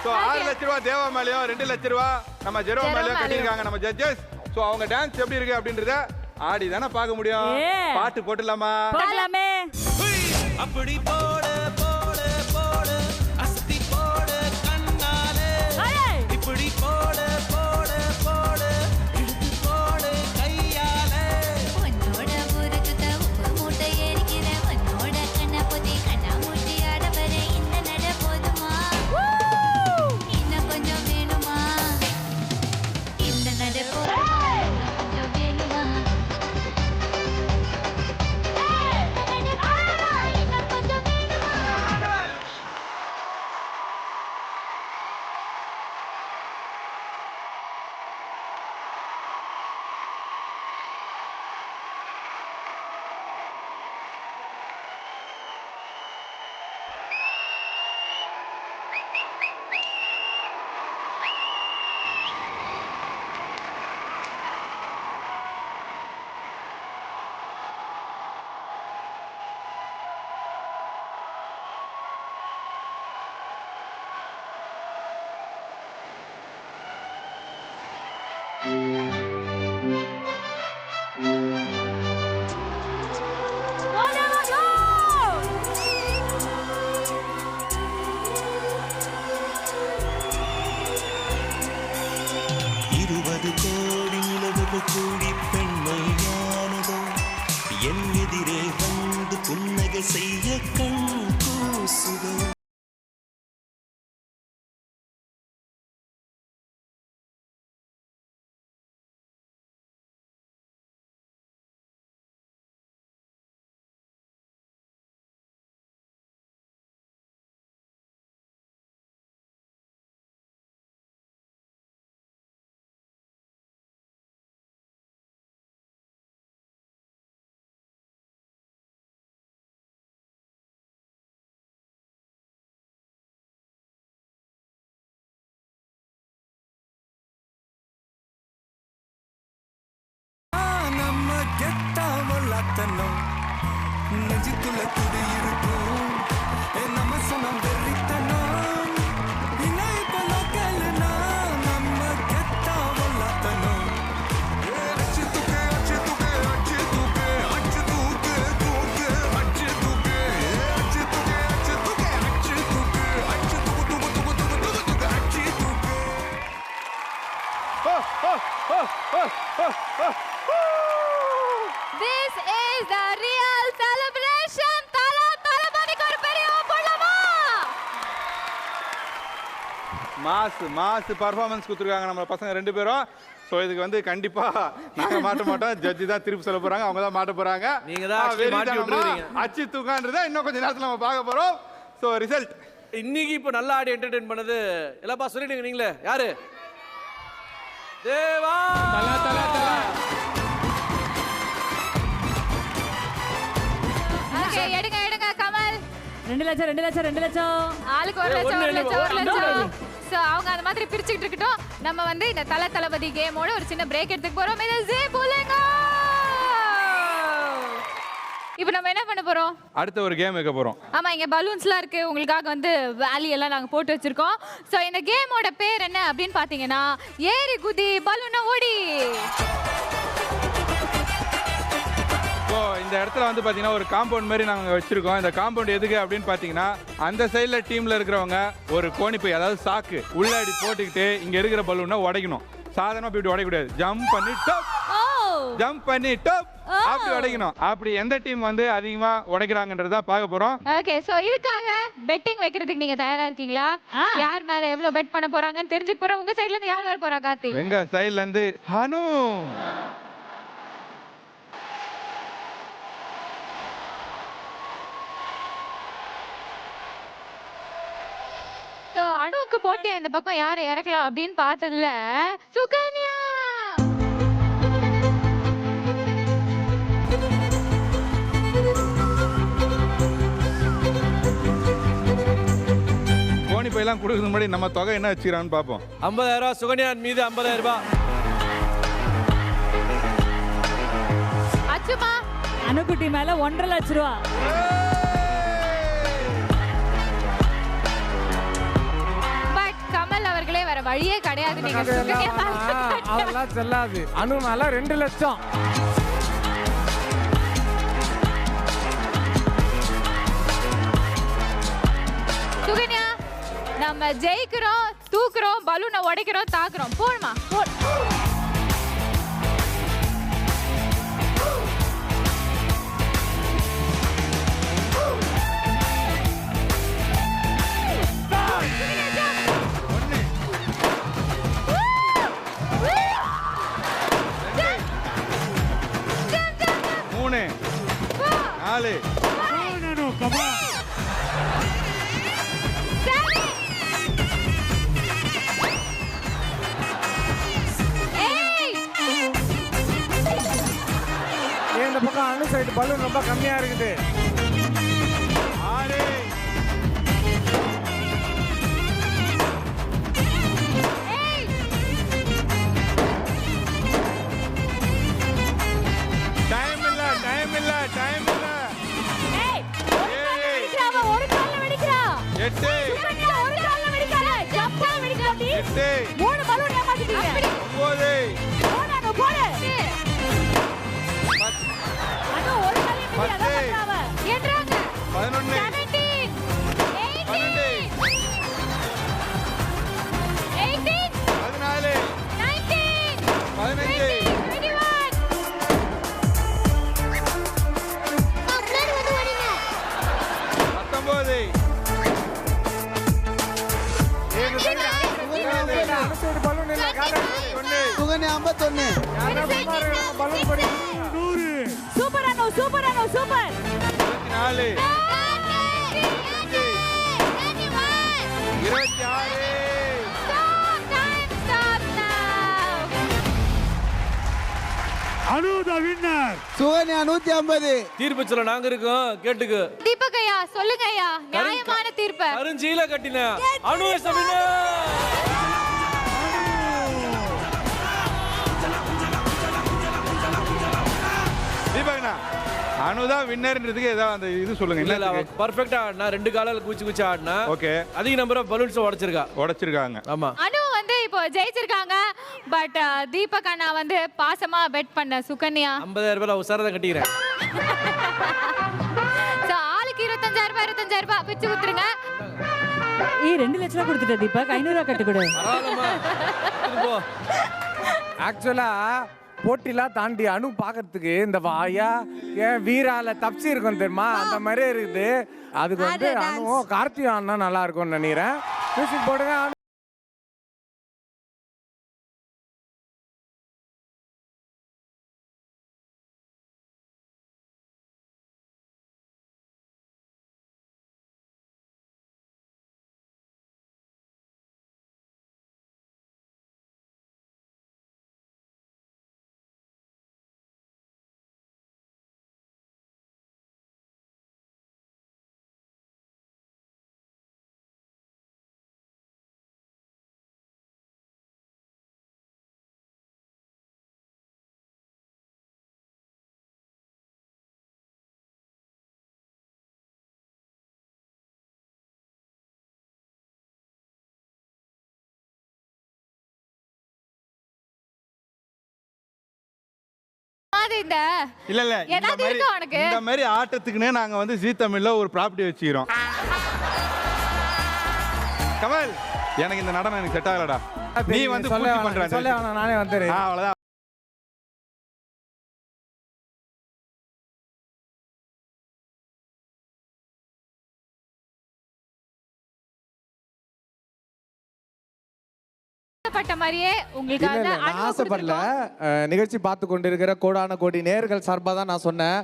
சோ 6 லட்சம் ரூபாய் தேவா மேலயும் 2 லட்சம் ரூபாய் நம்ம ஜெரோ மேலயும் கட்டிருக்காங்க நம்ம ஜட்ஜஸ். சோ அவங்க டான்ஸ் எப்படி இருக்கு அப்படின்றத ஆடி தானே பார்க்க முடியும். பாட்டு போட்டுலாமா? போடலாமே. அப்படி போடு போடு போடு அஸ்தி போடு கண்ணாலே இப்படி போடு போடு போடு இழுத்து போடு கையாலே உன்னோட ஊருக்கு உப்பு மூட்டை ஏறிக்கிற உன்னோட கண்ண பொதி கண்ணா மூட்டி ஆட வர இந்த நட போதுமா இன்னும் கொஞ்சம் வேணுமா இந்த நட போதுமா கொஞ்சம் வேணுமா கூடி பெண்மையானதோ என் எதிரே வந்து புன்னகை செய்ய கண் கூசுதோ நெஞ்சுக்குள்ள துடி இருக்கும் நம்ம சொன்ன வெறித்தனம் இன்னும் இப்ப லோக்கல்னா நம்ம கெட்டா வல்லத்தனம் அச்சு தூக்கு அச்சு தூக்கு அச்சு தூக்கு அச்சு தூக்கு தூக்கு அச்சு தூக்கு அச்சு தூக்கு அச்சு தூக்கு அச்சு தூக்கு அச்சு தூக்கு தூக்கு தூக்கு தூக்கு தூக்கு அச்சு தூக்கு This is the real celebration. தளபதிக்கு ஒரு பெரிய போடலாமா? மாஸ் பர்ஃபார்மன்ஸ் கொடுத்துருக்காங்க நம்ம பசங்க 2 பேரும். ஸோ இதுக்கு வந்து கண்டிப்பா நாங்க மாட்ட மாட்டோம். ஜட்ஜி தான் திருப்பி சொல்ல போறாங்க. அவங்க தான் மாட்ட போறாங்க. நீங்க தான் மாட்டி விட்டுறீங்க. அச்சு தூக்கான்றத இன்னும் கொஞ்ச நேரத்துல நம்ம பார்க்க போறோம். ஸோ ரிசல்ட் இன்னைக்கு இப்போ நல்லா ஆடி என்டர்டெயின் பண்ணது எல்லாப்பா சொல்லிடுங்க நீங்களே. யாரு? தேவா. ஓகே எடுங்க கமல். 2 லட்சம் ஆளுக்கு 1 லட்சம். சோ அவங்க அந்த மாதிரி பிரிச்சுக்கிட்டு இருக்கட்டும். நம்ம வந்து இந்த தளபதி கேமோட ஒரு சின்ன பிரேக் எடுத்துக்க போறோம். இது ஜே புலிங்க. இப்போ நம்ம என்ன பண்ண போறோம்? அடுத்த ஒரு கேம் வைக்க போறோம். ஆமா, இங்க பலூன்ஸ்லாம் இருக்கு. உங்களுக்காக வந்து வேலி எல்லாம் நாங்க போட்டு வச்சிருக்கோம். சோ இந்த கேமோட பேர் என்ன அப்படின்னு பாத்தீங்கன்னா ஏறி குதி பலூனை ஓடி. ஸோ இந்த இடத்துல வந்து பார்த்தீங்கன்னா ஒரு காம்பவுண்ட் மாதிரி நாங்கள் வச்சிருக்கோம். இந்த காம்பவுண்ட் எதுக்கு அப்படின்னு பார்த்தீங்கன்னா அந்த சைடில் டீமில் இருக்கிறவங்க ஒரு கோணிப்பை அதாவது சாக்கு உள்ளாடி போட்டுக்கிட்டு இங்கே இருக்கிற பலூனை உடைக்கணும். சாதாரணமாக இப்படி உடையக்கூடாது. ஜம்ப் பண்ணி டப் ஜம்ப் பண்ணி டப் அப்படி உடைக்கணும். அப்படி எந்த டீம் வந்து அதிகமாக உடைக்கிறாங்கன்றத பார்க்க போகிறோம். ஓகே, சோ இதுக்காக பெட்டிங் வைக்கிறதுக்கு நீங்க தயாரா இருக்கீங்களா? யார் மேல எவ்வளவு பெட் பண்ண போறாங்கன்னு தெரிஞ்சுக்க போறோம். உங்க சைடுல இருந்து யார் வர போறா? கார்த்தி. எங்க சைடுல இருந்து ஹனு. அணுவுக்கு போட்டியா இந்த பக்கம் யாரை இறக்கலாம் அப்படின்னு பார்த்ததுல சுகன்யா. கோணிப்பையெல்லாம் கொடுக்கறதுக்கு முன்னாடி நம்ம தொகை என்ன வச்சுக்கிறான்னு பார்ப்போம். 50,000 சுகன்யா மீது 50,000. அச்சுமா அணுக்குட்டி மேல 1.5 லட்சம் ரூபா. கமல் அவர்களே வேற வழியே கிடையாது. நீங்க சுகன்யா அதெல்லாம் செல்லாது. அணு மேல 2 லட்சம். சுகன்யா நம்ம ஜெயிக்கிறோம், தூக்குறோம், பலூனை உடைக்கிறோம், தாக்குறோம். போடுமா போடு. இந்த பக்கம் அணு சைடு பலூன் ரொம்ப கம்மியா இருக்குது. 6 டைம் இல்ல 8 மூணு பலூன் ஏமாத்திட்டீங்க. 9 போடு போடு. அண்ணா ஒரு காலையும் முடியாத பண்றாவ. ஏன்றாங்க? 11 17 12 18 14 19 15 21. முன்னாடி வந்து ஓடிங்க. 19 அணு சைடு பலூன் இல்ல. சுகன்யா 51. பலூன் படி. Super Anna super Anna super. 24 26 Anu the winner. Sukanya 150. தீர்ப்பு சொல்ல நாங்க இருக்கோம், கேட்டுக்கு. தீபக் ஐயா சொல்லுங்க ஐயா, நியாயமான தீர்ப்பு. கருஞ்சீல கட்டின அனு சபினா. தீபக்னா அனுதான் வின்னர்ன்றதுக்கு ஏதாவது அந்த இது சொல்லுங்க. இல்ல பர்ஃபெக்ட்டா ஆடினா, 2 காலால குச்சி ஆடினா. ஓகே, அதிக நம்பர் ஆஃப் பலூன்ஸ் உடைச்சிருக்காங்க. ஆமா, அனு வந்து இப்போ ஜெயிச்சிருக்காங்க. பட் தீபக் அண்ணா வந்து பாசமா பெட் பண்ண சுகன்யா 50,000 உசாரதை கட்டிக்கிறேன். சோ ஆளுக்கு 25,000 ரூபாய் பிச்சு குத்துருங்க. 2 லட்சம் ரூபா கொடுத்துட்ட தீபக், 500 ரூபா கட்டு கொடு. ஆக்சுவலா போட்டிலாம் தாண்டி அணு பாக்கிறதுக்கு இந்த வாயா ஏன் வீரால தப்சி இருக்கும் தெரியுமா, அந்த மாதிரி இருக்குது. அதுக்கு வந்து அணுவும் கார்த்தியும் அண்ணா நல்லா இருக்கும்னு நினைக்கிறேன். மியூசிக் போடுங்க. ஏதாவது இந்த இல்ல ஏதாவது இருக்கா உனக்கு? இந்த மாதிரி ஆட்டத்துக்குனே நாங்க வந்து ஜீ தமிழ்ல ஒரு ப்ராப்பர்ட்டி வச்சுக்கிறோம். கமல் எனக்கு இந்த நடனம் எனக்கு செட் ஆகலடா. நீ வந்து பூர்த்தி பண்ற. சொல்ல நானே வந்துறேன். அவ்வளவுதான். மாதிரியே உங்களுக்கு ஆசைப்படல. நிகழ்ச்சி பார்த்து கொண்டிருக்கிற கோடான கோடி நேர்கள் சார்பா தான் நான் சொன்னேன்.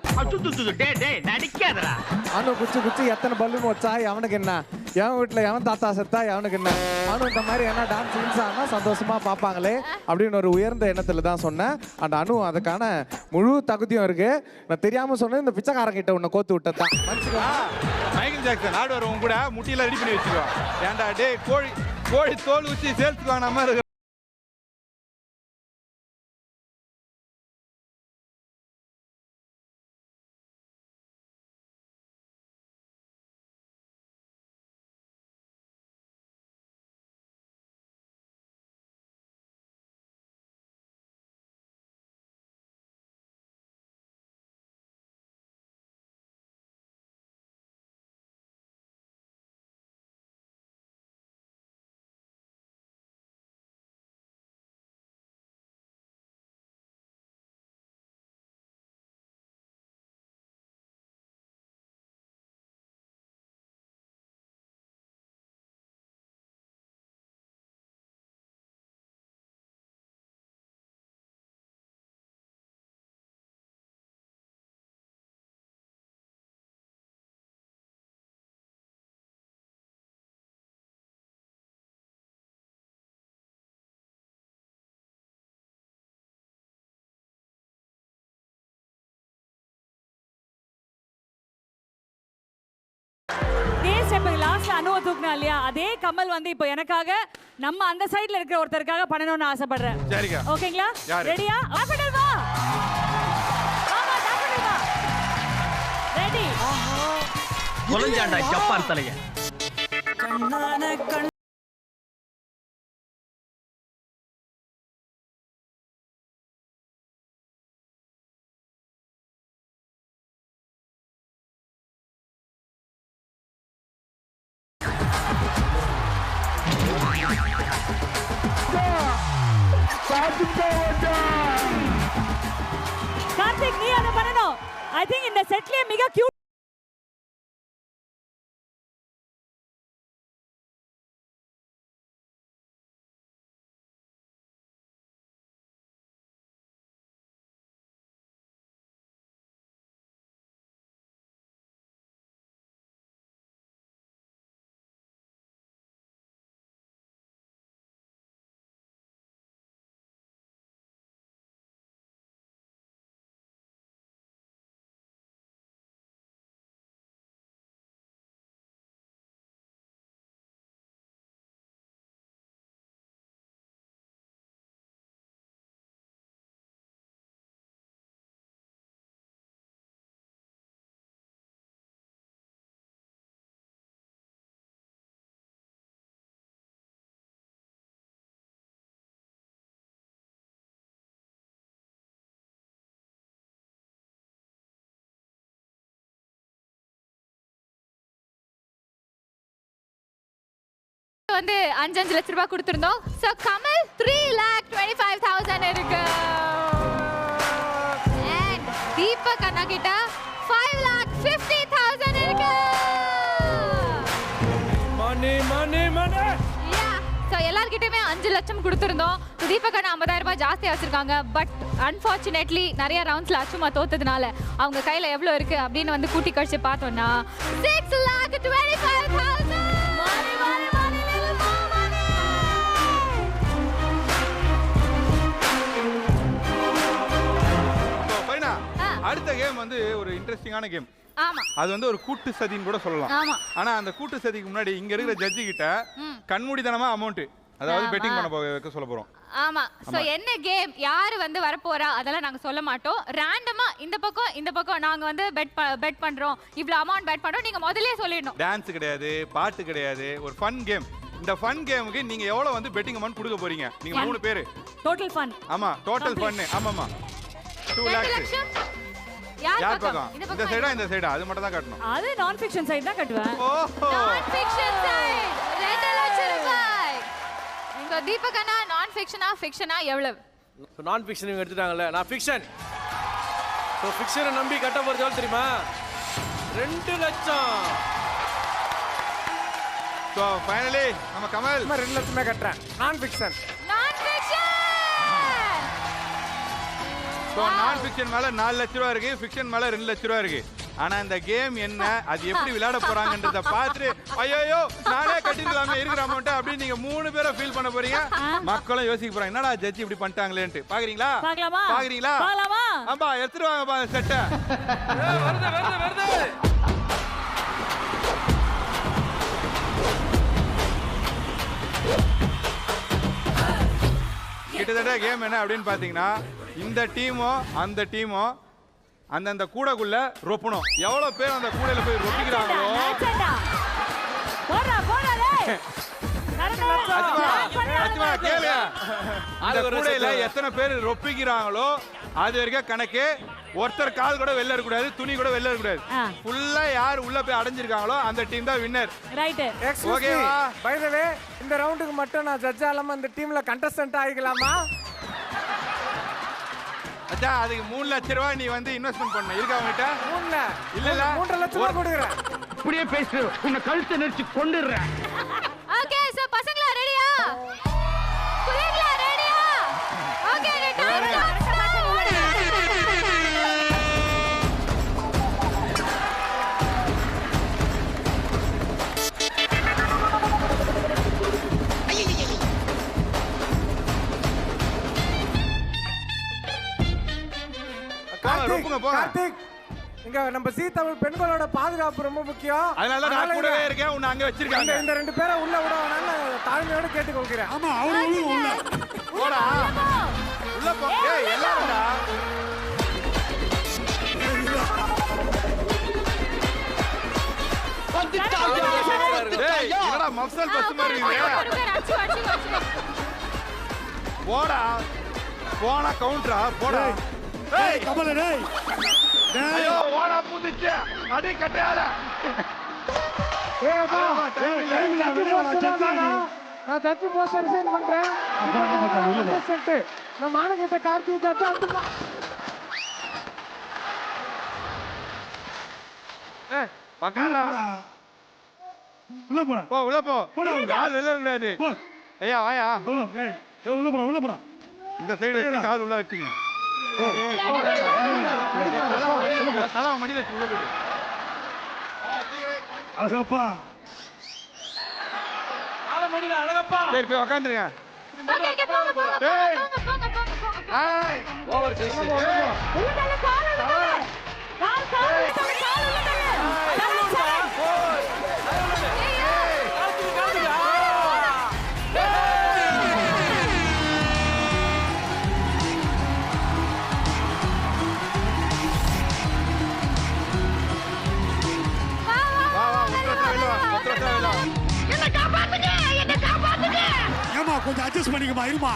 அனு குச்சி எத்தனை பலூன் வச்சா அவனுக்கு என்ன, எவன் வீட்டுல எவன் தாத்தா செத்தா அவனுக்கு என்ன, அனு இந்த மாதிரி என்ன டான்ஸ் ஆனா சந்தோஷமா பார்ப்பாங்களே அப்படின்னு ஒரு உயர்ந்த எண்ணத்துல தான் சொன்னேன். அந்த அனு அதுக்கான முழு தகுதியும் இருக்கு. நான் தெரியாம சொன்னேன், இந்த பிச்சைக்காரன் கிட்ட உன்னை கோத்து விட்டதான். மைக்கேல் ஜாக்சன் ஆடுவார் உங்க கூட முட்டியில ரெடி பண்ணி வச்சுக்கோ. ஏன்டா டே கோழி தோல் ஊச்சி சேர்த்துக்கு வாங்காம இருக்கு. லாஸ்ட் அனுவ தூக்குனா இல்லையா, அதே கமல் வந்து இப்போ எனக்காக நம்ம அந்த சைடுல இருக்கிற ஒருத்தருக்காக பண்ணணும்னு ஆசைப்படுறேன். சரிங்க. ஓகேங்களா? ரெடியா? ஆபடல் வா. ஆமா ஆபடல் வா. ரெடி. கொலஞ்சாண்டா ஜப்பான் தலைய. கண்ணான கண் கார்த்திக் நீ அத பண்ணணும். ஐ திங்க் இந்த செட்லயே மிக கியூட் வந்து 5 லட்சம் ரூபாய் கொடுத்திருந்தோம். சோ கமல் 3,25,000 இருக்கு. And தீபக் அண்ணா கிட்ட 5,50,000 இருக்கு. மணி மணி மணி. சோ எல்லார்கிட்டயுமே 5 லட்சம் கொடுத்திருந்தோம். தீபக் அண்ணா 50,000 ரூபாய் ஜாஸ்தியா வச்சிருக்காங்க. பட் அன்பார்ச்சுனேட்லி நிறைய ரவுண்ட்ஸ்ல அச்சுமா தோத்ததுனால அவங்க கையில எவ்வளவு இருக்கு அப்படின்னு வந்து கூட்டி கழிச்சு பார்த்தோம்னா 6,25,000. அடுத்த கேம் வந்து ஒரு இன்ட்ரெஸ்டிங்கான கேம். ஆமா. அது வந்து ஒரு கூட்டு சதின்னு கூட சொல்லலாம். ஆமா. ஆனா அந்த கூட்டு சதிக்கு முன்னாடி இங்க இருக்கிற ஜட்ஜி கிட்ட கண்மூடித்தனமா அமௌண்ட், அதாவது பெட்டிங் பண்ண வைக்க சொல்ல போறோம். ஆமா. சோ என்ன கேம், யாரு வந்து வர போறா அதெல்லாம் நாங்க சொல்ல மாட்டோம். ரேண்டமா இந்த பக்கம் நாங்க வந்து பெட் பண்றோம், இவ்ளோ அமௌண்ட் பெட் பண்றோம், நீங்க முதல்லயே சொல்லிடணும். டான்ஸ் கிடையாது, பாட்டு கிடையாது, ஒரு ஃபன் கேம். இந்த ஃபன் கேமுக்கு நீங்க எவ்வளவு வந்து பெட்டிங் அமௌண்ட் கொடுக்க போறீங்க? நீங்க 3 பேரு. Total fun. ஆமா, டோட்டல் ஃபன். ஆமாமா. 2 2 lakhs. லட்சம் யார் யார் பக்கம் பக்கம் இந்த இந்த பக்கம் சைடா இந்த சைடா அது மட்டும் தான் காட்டணும். அது நான் ஃபிக்ஷன் சைடு தான் கட்டுவேன். ஓஹோ நான் ஃபிக்ஷன் சைடு 2 லட்சம் ரூபாய். சோ தீபக் அண்ணா நான் ஃபிக்ஷனா எவ்வளவு? நான் ஃபிக்ஷன் இவங்க எடுத்துட்டாங்கல்ல, நான் ஃபிக்ஷன். ஸோ ஃபிக்ஷனை நம்பி கட்ட போகிறது எவ்வளோ தெரியுமா? 2 லட்சம். ஸோ ஃபைனலி நம்ம கமல் 2 லட்சமே கட்டுறேன். நான் ஃபிக்ஷன். ஸோ நான் ஃபிக்ஷன் மேல 4 லட்ச ரூபா இருக்கு, ஃபிக்ஷன் மேல 2 லட்ச ரூபா இருக்கு. ஆனா இந்த கேம் என்ன, அது எப்படி விளையாட போறாங்கன்றத பார்த்துட்டு ஐயோ நானே கட்டிருக்கலாமே இருக்கிற அமௌண்ட் அப்படின்னு நீங்க 3 பேரை ஃபீல் பண்ண போறீங்க. மக்களும் யோசிக்க போறாங்க என்னடா ஜட்ஜி இப்படி பண்ணிட்டாங்களேன்ட்டு. பாக்குறீங்களா பாக்குறீங்களா? ஆமா எடுத்துட்டு வாங்கப்பா செட்டை. வருது. கிட்டத்தட்ட கேம் என்ன அப்படின்னு பாத்தீங்கன்னா இந்த டீமோ அந்த டீமோ அந்தந்த கூடைக்குள்ள ரொப்பணும். எவ்வளவு பேர் அந்த கூடையில போய் ரொப்பிக்கிறாங்களோ கேளுங்க. அந்த கூடையில எத்தனை பேர் ரொப்பிக்கிறாங்களோ அது வரைக்கும் கணக்கு. ஒருத்தர் கால் கூட வெளில இருக்கக்கூடாது, துணி கூட வெளில இருக்கக்கூடாது. ஃபுல்லா யார் உள்ள போய் அடைஞ்சிருக்காங்களோ அந்த டீம் தான் வின்னர். ரைட். ஓகேவா? பை தி வே இந்த ரவுண்டுக்கு மட்டும் நான் ஜட்ஜ் ஆலாமா இந்த டீம்ல கண்டஸ்டன்ட் ஆகிக்கலாமா? அச்சா அதுக்கு 3 லட்ச ரூபாய் நீ வந்து இன்வெஸ்ட்மென்ட் பண்ண இருக்கா உன்கிட்ட? 3 இல்ல 3 லட்சம் ரூபாய் கொடுக்குறேன். இப்படியே பேசு, உன்னை கழுத்தை நெரிச்சு கொன்னுறேன். ஓகே சோ பசங்களா ரெடியா? புள்ளைங்களா ரெடியா? ஓகே டைம் கார்த்திக், இங்க நம்ம தமிழ் பெண்களோட பாதுகாப்பு ரொம்ப முக்கியம். அதனால நான் கூடவே இருக்கேன். உன்னை அங்க வச்சிருக்காங்க. இந்த 2 பேரை உள்ள விடணும்னு தாழ்மையோட கேட்டுக்கொள்கிறேன். ஆமா அவரு உள்ள போடா உள்ள போ. ஏய் எல்லாம்டா டேய் என்னடா மஃப்சல் பஸ் மாதிரி இருக்கு. போடா போடா கவுண்டரா போடா. ஏய் கமல டேய் ஐயோ ஓடா புடிச்சே அடி கட்டையால. ஏய் பா நான் தட்டி போஸ்ட் ரிசைன் பண்றேன். நான் மானகிட்ட கார்த்திக் தட்டி அனுப்புமா. ஏய் பக்கடா உள்ள போடா. போ உள்ள போ. கால் வெளில விடாது. ஐயா வாயா. ஏய் உள்ள போடா. இந்த சைடு கால் உள்ள வச்சுங்க. தலை மடியில உள்ள போடு. அழகப்பா சரி போய் உட்காந்துருங்க. ஓகே போங்க ஏய் ஏய் ஓவர் கேஸ். ஏமா கொஞ்சம் அட்ஜஸ்ட் பண்ணிக்கமா இருமா.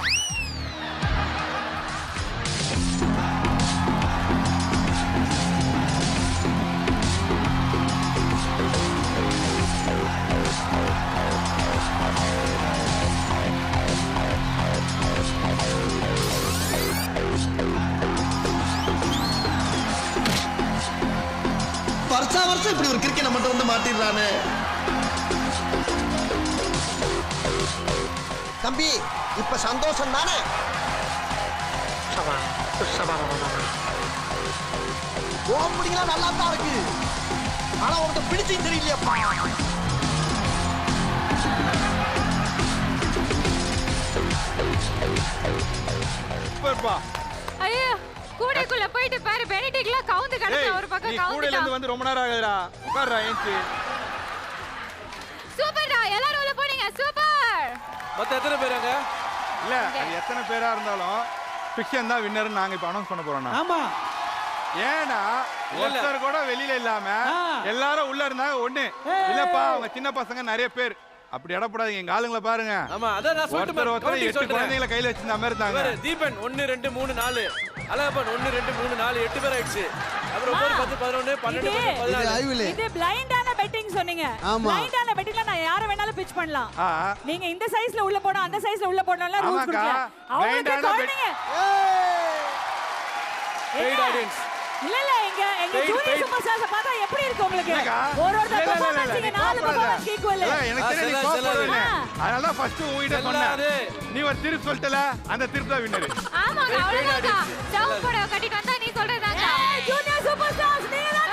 வருஷம் இப்படி ஒரு கிரிக்கெட் மட்டும் வந்து மாட்டிடுறானே. தம்பி இப்ப சந்தோஷம் தானே? ஓம்படிங்களா நல்லா தான் இருக்கு. ஆனா உனக்கு பிடிச்சி தெரியலையப்பா. சூப்பர்ப்பா. ஐயோ கூடைக்குள்ள போயிட்டு பாரு பெனிடிக்ல கவுந்து கடந்து ஒரு பக்கம் கவுந்து. கூடையில இருந்து வந்து ரொம்ப நேரம் ஆகுதுடா. உட்கார்றா ஏஞ்சி. சூப்பர்டா எல்லாரும் உள்ள போறீங்க. சூப்பர். மொத்தம் எத்தனை பேர் அங்க? இல்ல அது எத்தனை பேரா இருந்தாலும் ஃபிக்ஷன் தான் வின்னர் நாங்க இப்ப அனௌன்ஸ் பண்ண போறோம். ஆமா ஏன்னா ஒருத்தர் கூட வெளியில இல்லாம எல்லாரும் உள்ள இருந்தாங்க. ஒண்ணு இல்லப்பா அவங்க சின்ன பசங்க நிறைய பேர் அப்படி இடப்படாதீங்க எங்க ஆளுங்களை பாருங்க. ஆமா அதான் நான் ஒருத்தர் ஒருத்தர் 8 குழந்தைகளை கையில வச்சிருந்த மாதிரி இருந்தாங்க. தீபன் 1 2 3 4 அழகப்பன் 1 2 3 4 8 பேர் ஆயிடுச்சு. அப்புறம் 9 10 11 12 14 இது பிளைண்டான பெட்டிங் சொன்னீங்க. பிளைண்டான பெட்டிங்ல நான் யாரை வேணாலும் பிட்ச் பண்ணலாம். நீங்க இந்த சைஸ்ல உள்ள போடணும் அந்த சைஸ்ல உள்ள போடணும்ல ரூல்ஸ் கொடுக்கல. அவங்க குழந்தைங்க பெய்ட் ஆடியன்ஸ் இல்ல எங்க ஜூனியர் சூப்பர் ஸ்டார்ஸ் பார்த்தா எப்படி இருக்கு உங்களுக்கு? ஒரு பெர்ஃபார்மன்ஸ்க்கு 4 பெர்ஃபார்மன்ஸ் ஈக்குவல். எனக்கு தெரியும் நீ கோபப்படுவீங்க. அதனால தான் ஃபர்ஸ்ட் உயிட சொன்னேன். நீ ஒரு திருப்பு சொல்லிட்டல அந்த திருப்பு தான் வின்னர். ஆமாங்க அவ்வளவுதான். சவு போட கட்டிட்டு வந்தா நீ சொல்றதாங்க. ஜூனியர் சூப்பர் ஸ்டார்ஸ் நீங்க தான்.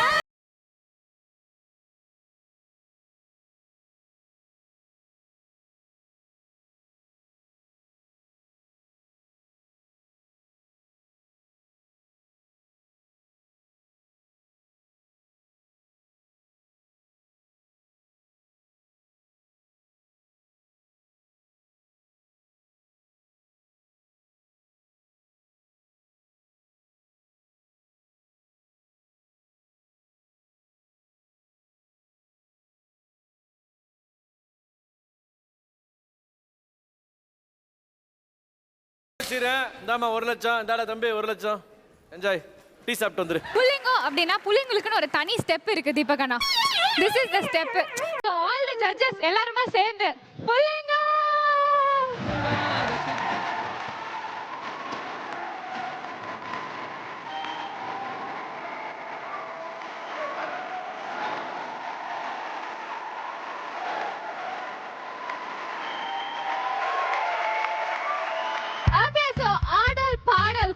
இந்தாமா 1 லட்சம் இந்தாடா தம்பி 1 லட்சம் என்ஜாய் டீ சாப்பிட்டு வந்துரு. புல்லிங்கோ அப்படினா புல்லிங்களுக்குன்னு ஒரு தனி ஸ்டெப் இருக்கு தீபகண்ணா. This is the step. So all the judges எல்லாரும் சேர்ந்து புல்லிங்கோ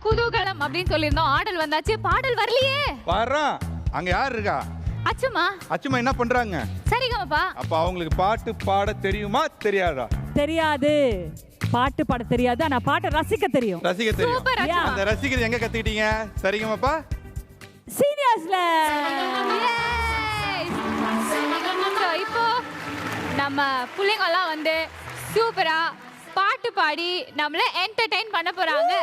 குதூகலம் அப்படின்னு சொல்லிருந்தோம். ஆடல் வந்தாச்சு, பாடல் வரலையே. வர்றான். அங்க யார் இருக்கா? அச்சுமா. அச்சுமா என்ன பண்றாங்க? சரிங்கப்பா. அப்ப அவங்களுக்கு பாட்டு பாட தெரியுமா தெரியாதா? தெரியாது. பாட்டு பாட தெரியாது, ஆனா பாட்டை ரசிக்க தெரியும். ரசிக்க தெரியும். அந்த ரசிக்கிறது எங்க கத்துக்கிட்டீங்க? சரிங்கம்மாப்பா. சீனியர்ஸ்ல. இப்போ நம்ம புள்ளைங்கெல்லாம் வந்து சூப்பரா பாட்டு பாடி நம்மள என்டர்டெயின் பண்ண போறாங்க.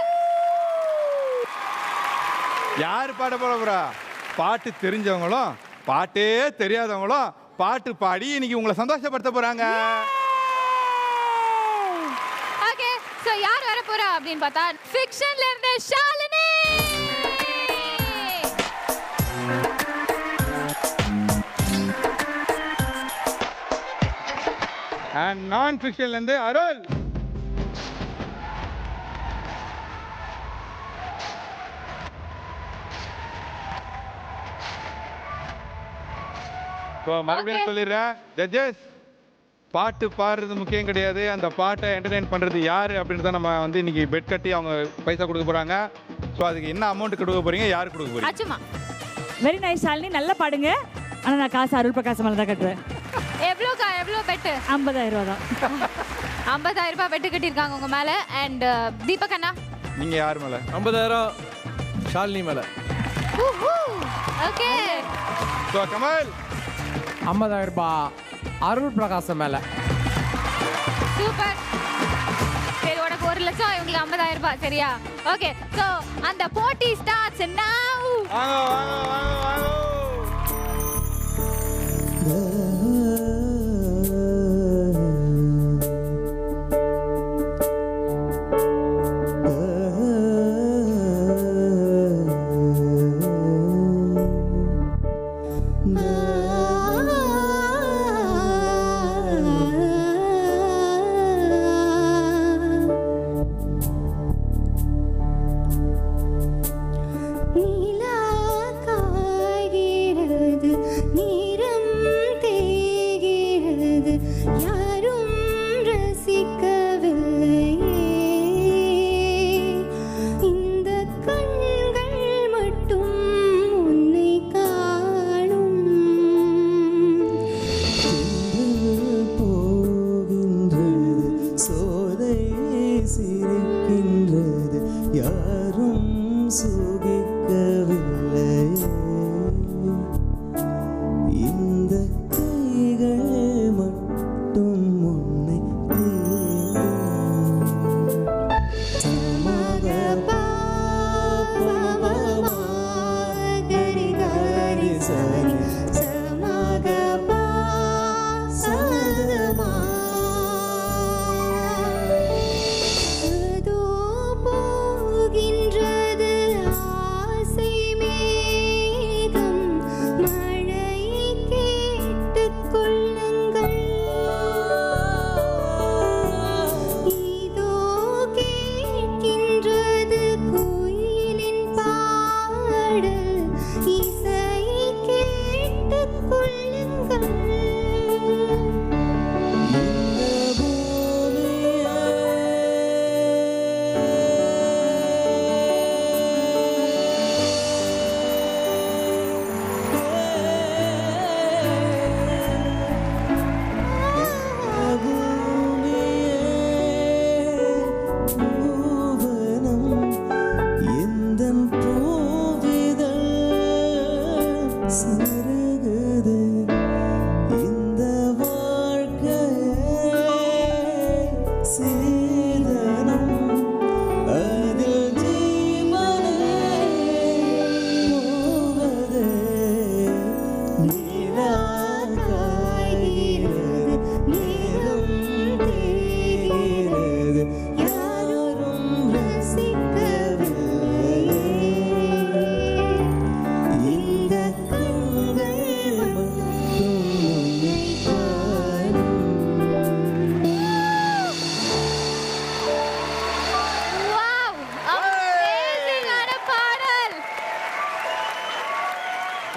யாரு பாட போறா? பாட்டு தெரிஞ்சவங்களும் பாட்டே தெரியாதவங்களும் பாட்டு பாடி இன்னைக்கு உங்களை சந்தோஷப்படுத்த போறாங்க. ஓகே, சோ யார் வர போறா அப்படின்னு பார்த்தா ஃபிக்ஷன்ல இருந்து ஷாலினி. அண்ட் நான் ஃபிக்ஷன்ல இருந்து அருள். மறுபடியும் சொல்லிடுறேன் ஜட்ஜஸ், பாட்டு பாடுறது முக்கியம் கிடையாது, அந்த பாட்டை என்டர்டெயின் பண்றது யாரு அப்படின்னு தான் நம்ம வந்து இன்னைக்கு பெட் கட்டி அவங்க பைசா கொடுக்க போறாங்க. ஸோ அதுக்கு என்ன அமௌண்ட் கொடுக்க போறீங்க, யாரு கொடுக்க போறீங்க? அச்சுமா. வெரி நைஸ் ஷாலினி, நல்லா பாடுங்க. ஆனா நான் காசு அருள் பிரகாஷ் மேல தான் கட்டுறேன். எவ்வளோ பெட்? 50,000 ரூபா தான். 50,000 ரூபாய் பெட் கட்டியிருக்காங்க உங்க மேல. அண்ட் தீபக் அண்ணா நீங்க யார் மேல? 50,000 ஷாலினி மேல. ஓகே. ஸோ கமல் 50,000 ரூபாய் அருள் பிரகாஷ் மேல. சூப்பர். சரி, உனக்கு 1 லட்சம், இவங்களுக்கு 50,000 ரூபாய். சரியா? ஓகே, சோ அந்த போட்டி ஸ்டார்ட்ஸ் நவ. வாங்க. இந்த கைகள் மட்டும்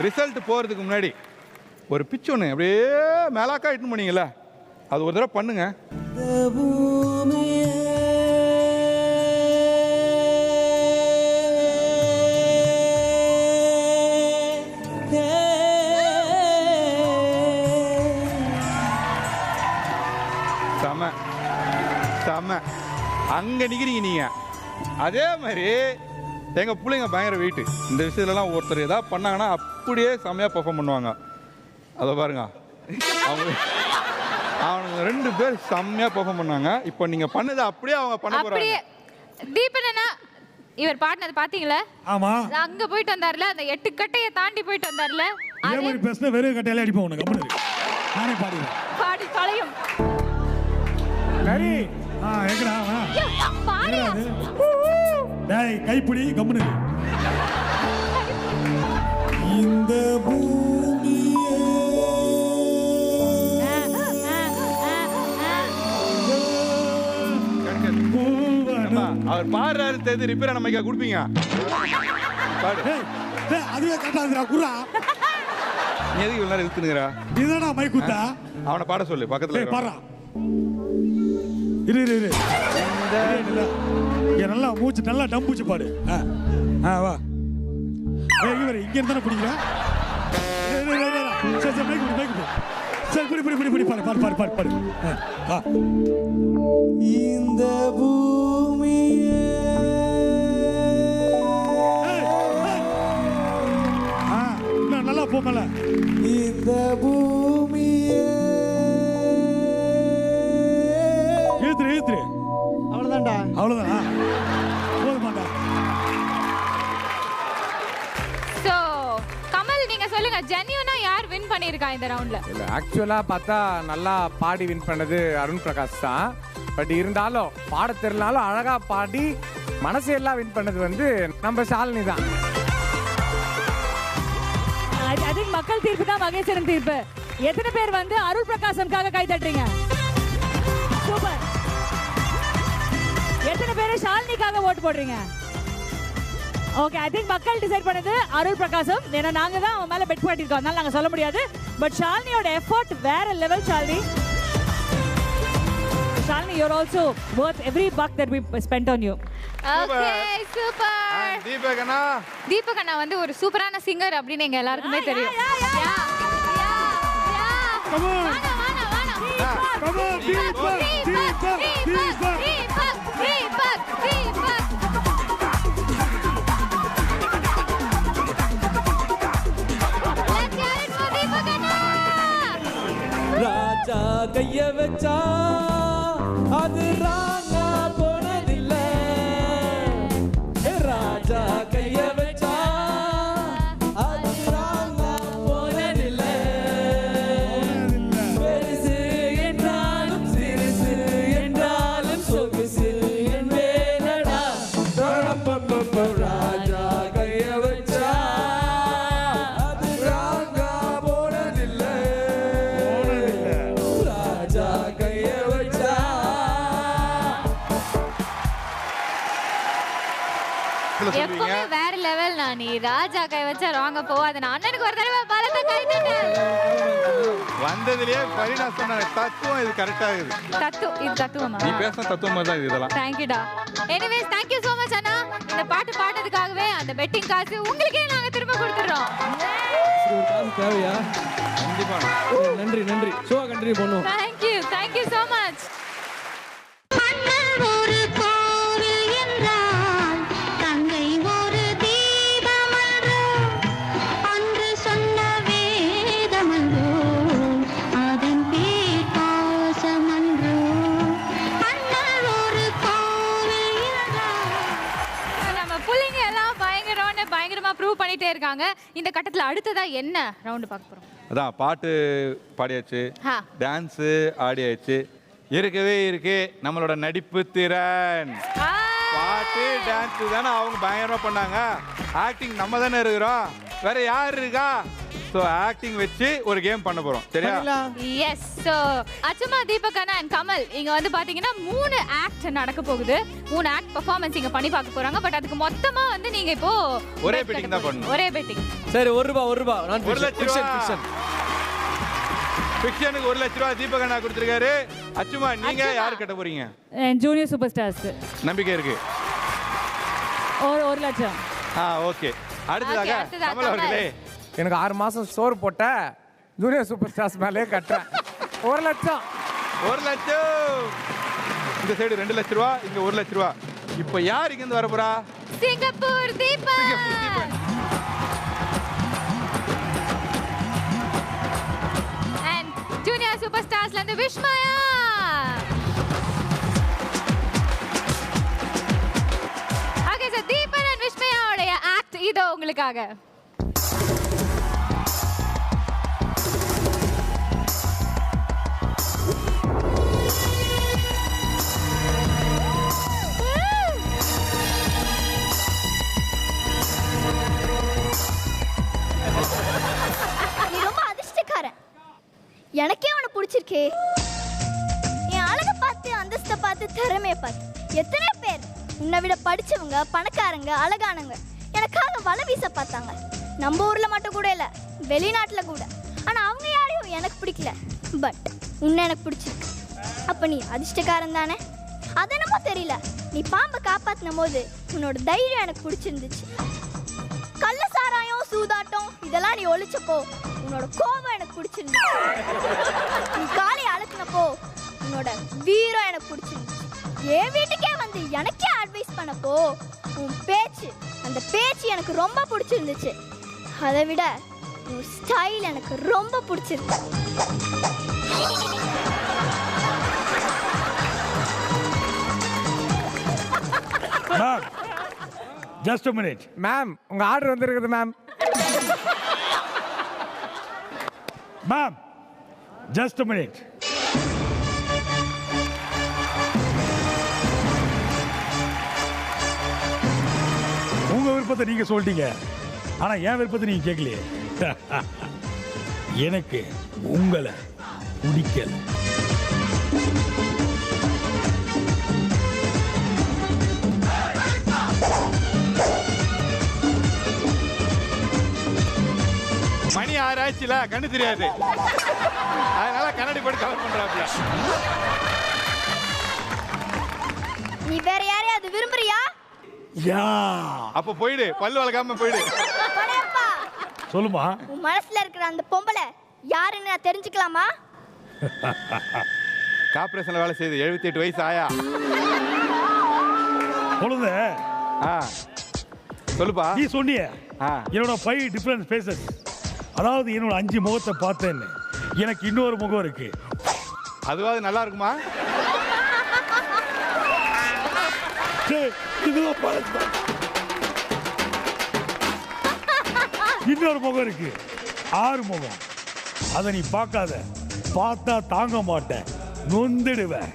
ரிசல்ட் போகிறதுக்கு முன்னாடி ஒரு பிச்சு ஒன்று அப்படியே மேலாக்கா இட்டுன்னு போனீங்களே, அது ஒரு தடவை பண்ணுங்க. செம செம அங்கே நிற்கிறீங்க நீங்கள். அதே மாதிரி எங்கள் பிள்ளைங்க பயங்கர வெயிட்டு. இந்த விஷயத்துலலாம் ஒருத்தர் ஏதாவது பண்ணாங்கன்னா அப்படியே செம்மையாக பெர்ஃபார்ம் பண்ணுவாங்க. அதை பாருங்க, அவனுங்க 2 பேர் செம்மையாக பெர்ஃபார்ம் பண்ணாங்க. இப்போ நீங்கள் பண்ணதை அப்படியே அவங்க பண்ண போகிறாங்க. தீபனா இவர் பாடினது பாத்தீங்களா? ஆமா. அங்க போயிட்டு வந்தார்ல, அந்த 8 கட்டையை தாண்டி போயிட்டு வந்தார்ல. அதே மாதிரி பேசினா வெறும் கட்டையில அடிப்போம் உனக்கு. கம்முனு நானே பாடுவேன். பாடி பழையும் சரி. எங்கடா பாடியா? டேய் கைப்பிடி கம்முனு. இந்த அவர் பாடுறாரு தெரிஞ்சு ரிப்பேர் நம்ம கொடுப்பீங்க. அதுவே கரெக்டா குரா. நீ எதுக்கு இவ்வளவு நேரம் இழுத்துனுங்கறா? இதடா மைக் குத்தா. அவனை பாட சொல்லு பக்கத்துல. பாடுறா. இரு இங்க நல்லா மூச்சு நல்லா டம்பூச்சு பாடு. வா. இங்க இருந்தானே பிடிக்கிற. சரி மைக் குடு. சரி பிடி பாடு. வா. இந்த பூமியே நல்லா போமல. இந்த பூமியே ஏத்துரு. அவ்வளவுதான்டா. அவ்வளவுதானா? போதுமாடா. சோ கமல் நீங்க சொல்லுங்க, ஜென்யூனா யார் வின் பண்ணிருக்கா இந்த ரவுண்ட்ல? இல்ல ஆக்சுவலா பார்த்தா நல்லா பாடி வின் பண்ணது அருண் பிரகாஷ் தான். பட் இருந்தாலும் பாட தெரியலனாலும் அழகா பாடி மனசையெல்லாம் வின் பண்ணது வந்து நம்ம ஷாலினி தான். ஐ திங்க் மக்கள் தீர்ப்பு தான் மகேஸ்வரன் தீர்ப்பு. எத்தனை பேர் வந்து அருள் பிரகாசம்காக கை தட்டுறீங்க? சூப்பர். எத்தனை பேர் ஷாலினிக்காக ஓட்டு போடுறீங்க? ஓகே, ஐ திங்க் மக்கள் டிசைட் பண்ணது அருள் பிரகாசம். ஏன்னா நாங்க தான் அவன் மேல பெட் பண்ணிருக்கோம், அதனால நாங்க சொல்ல முடியாது. பட் ஷாலினியோட எஃபோர்ட் வேற level. Shalini, you're also worth every buck that we spent on you. Okay, super. Deepak அண்ணா வந்து ஒரு சூப்பரான சிங்கர் அப்படின்னு எங்க எல்லாருக்குமே தெரியும். Come on. Come on, Deepak. ராஜா கைய வச்சா அது ராஜா போனதில்ல. ராஜா கைய வச்சா அது ராஜா போனதில்ல. பெருசு என்றாலும் சிறுசு என்றாலும் சொகுசு என்பேனடா. ராஜா கைய வச்சா அது ராஜா போனதில்ல. ராஜா கைய வச்சா. எப்பவுமே வேற லெவல். நான் நீ ராஜா கை வச்சா ராங்க போவாது. நான் அண்ணனுக்கு ஒரு தடவை பலத்த கை தட்டு. வந்ததுலயே பரிணா சொன்ன தத்துவம் இது கரெக்டா இருக்குது. இது தத்துவமா? நீ பேசுன தத்துவமா தான் இது இதெல்லாம். Thank you டா. Anyways, thank you so much அண்ணா. இந்த பாட்டு பாடுறதுக்காகவே அந்த பெட்டிங் காசு உங்களுக்கே நாங்க திரும்ப கொடுத்துறோம். ஒரு காசு தேவையா? கண்டிப்பா. நன்றி. ஷோ கண்டினியூ பண்ணுவோம். Thank you so much. ஒரு கோவில் என்றால் கங்கை ஒரு தீபமன்றோ, அன்று சொன்ன வேதமன்றோ, அதன் பேர் பாசமன்றோ. அண்ணல் ஒரு கோவில் என்றால். நம்ம புள்ளைங்க எல்லாம் பயங்கரமா ப்ரூவ் பண்ணிட்டே இருக்காங்க. இந்த கட்டத்துல அடுத்ததா என்ன ரவுண்ட் பார்க்க போறோம்? அதான் பாட்டு பாடியாச்சு, டான்ஸு ஆடியாச்சு. இருக்கவே இருக்கு நம்மளோட நடிப்பு திறன். பாட்டு டான்ஸ் தானே அவங்க பயங்கரமா பண்ணாங்க. ஆக்டிங் நம்ம தானே இருக்கிறோம். ஸோ வேற யார் இருக்கா? ஸோ ஆக்டிங் வச்சு ஒரு கேம் பண்ண போறோம். சரியா? எஸ். ஸோ அச்சுமா, தீபக் அண்ணா அண்ட் கமல் இங்க வந்து பாத்தீங்கன்னா 3 ஆக்ட் நடக்க போகுது. 3 ஆக்ட் பெர்ஃபார்மன்ஸ் இங்க பண்ணி பார்க்க போறாங்க. பட் அதுக்கு மொத்தமா வந்து நீங்க இப்போ ஒரே பெட்டிங் தான் பண்ணணும். ஒரே பெட்டிங். சரி, ₹1 நான் 1 லட்சம் ஃபிக்ஷன். ஃபிக்ஷனுக்கு 1 லட்சம் ரூபாய் தீபக் அண்ணா கொடுத்திருக்காரு. அச்சுமா, நீங்க யாரு கட்ட போறீங்க? Junior super stars. நம்பிக்கை இருக்கு. 1 லட்சம். ஓகே. அடுத்ததாக கமல் அவர்களே, எனக்கு 6 மாசம் சோறு போட்ட ஜூனியர் சூப்பர் ஸ்டார்ஸ் மேலே கட்டுறேன். 1 லட்சம். 1 லட்சம். இந்த சைடு 2 லட்சம் ரூபா, இங்க 1 லட்சம் ரூபா. இப்போ யார் இங்க இருந்து வர போறா? Singapore Deepak. And junior super ஸ்டார்ஸ்ல இருந்து Vishmaya. Okay sir, Deepak and விஷ்மயாவோட ஆக்ட் இதோ உங்களுக்காக. எனக்கே உன்னை பிடிச்சிருக்கே. என் அழகை பார்த்து, அந்தஸ்தை பார்த்து, திறமையை பார்த்து எத்தனை பேர் உன்னை விட படிச்சவங்க, பணக்காரங்க, அழகானவங்க எனக்காக வலை வீச பார்த்தாங்க. நம்ம ஊர்ல மட்டும் கூட இல்லை, வெளிநாட்டுல கூட. ஆனா அவங்க யாரையும் எனக்கு பிடிக்கல. பட் உன்னை எனக்கு பிடிச்சிருக்கு. அப்ப நீ அதிர்ஷ்டக்காரன் தானே? அது என்னமோ தெரியல, நீ பாம்பை காப்பாத்தின போது உன்னோட தைரியம் எனக்கு பிடிச்சிருந்துச்சு. கள்ள சாராயம், சூதாட்டம் இதெல்லாம் நீ ஒழிச்சப்போ உன்னோட கோபம் எனக்கு பிடிச்சிருந்துச்சு. நீ காலை அழுத்தினப்போ உன்னோட வீரம் எனக்கு பிடிச்சிருந்துச்சு. என் வீட்டுக்கே வந்து எனக்கே அட்வைஸ் பண்ணப்போ உன் பேச்சு, அந்த பேச்சு எனக்கு ரொம்ப பிடிச்சிருந்துச்சு. அதை விட உன் ஸ்டைல் எனக்கு ரொம்ப பிடிச்சிருக்கு. Ma'am, just a minute. Ma'am, உங்க ஆர்டர் வந்திருக்குது ma'am. Ma'am, just a minute. உங்க விருப்பத்தை நீங்க சொல்லிட்டீங்க, ஆனா என் விருப்பத்தை நீங்க கேட்கலையே. எனக்கு உங்களை பிடிக்கல. மணி 6 ஆச்சுல, கண்ணு தெரியாது. அதனால கண்ணாடி போட்டு கவர் பண்றாப்ல. நீ வேற யாரையாவது விரும்புறியா? யா, அப்ப போயிடு, பல்லு வளர்க்காம போயிடு. சொல்லுமா. உன் மனசுல இருக்கிற அந்த பொம்பளை யாருன்னு நான் தெரிஞ்சுக்கலாமா? கார்ப்பரேஷன்ல வேலை செய்யுது, 78 வயசு ஆயா. பொழுது சொல்லுப்பா. நீ சொன்னிய என்னோட 5 டிஃபரண்ட் ஃபேஸஸ், அதாவது என்னோட 5 முகத்தை பார்த்தேன்னு. எனக்கு இன்னொரு முகம் இருக்கு. அதுவாது நல்லா இருக்குமா? இன்னொரு முகம் இருக்கு, 6 முகம். அதை நீ பார்க்காத, பார்த்தா தாங்க மாட்டேன், நொந்துடுவேன்.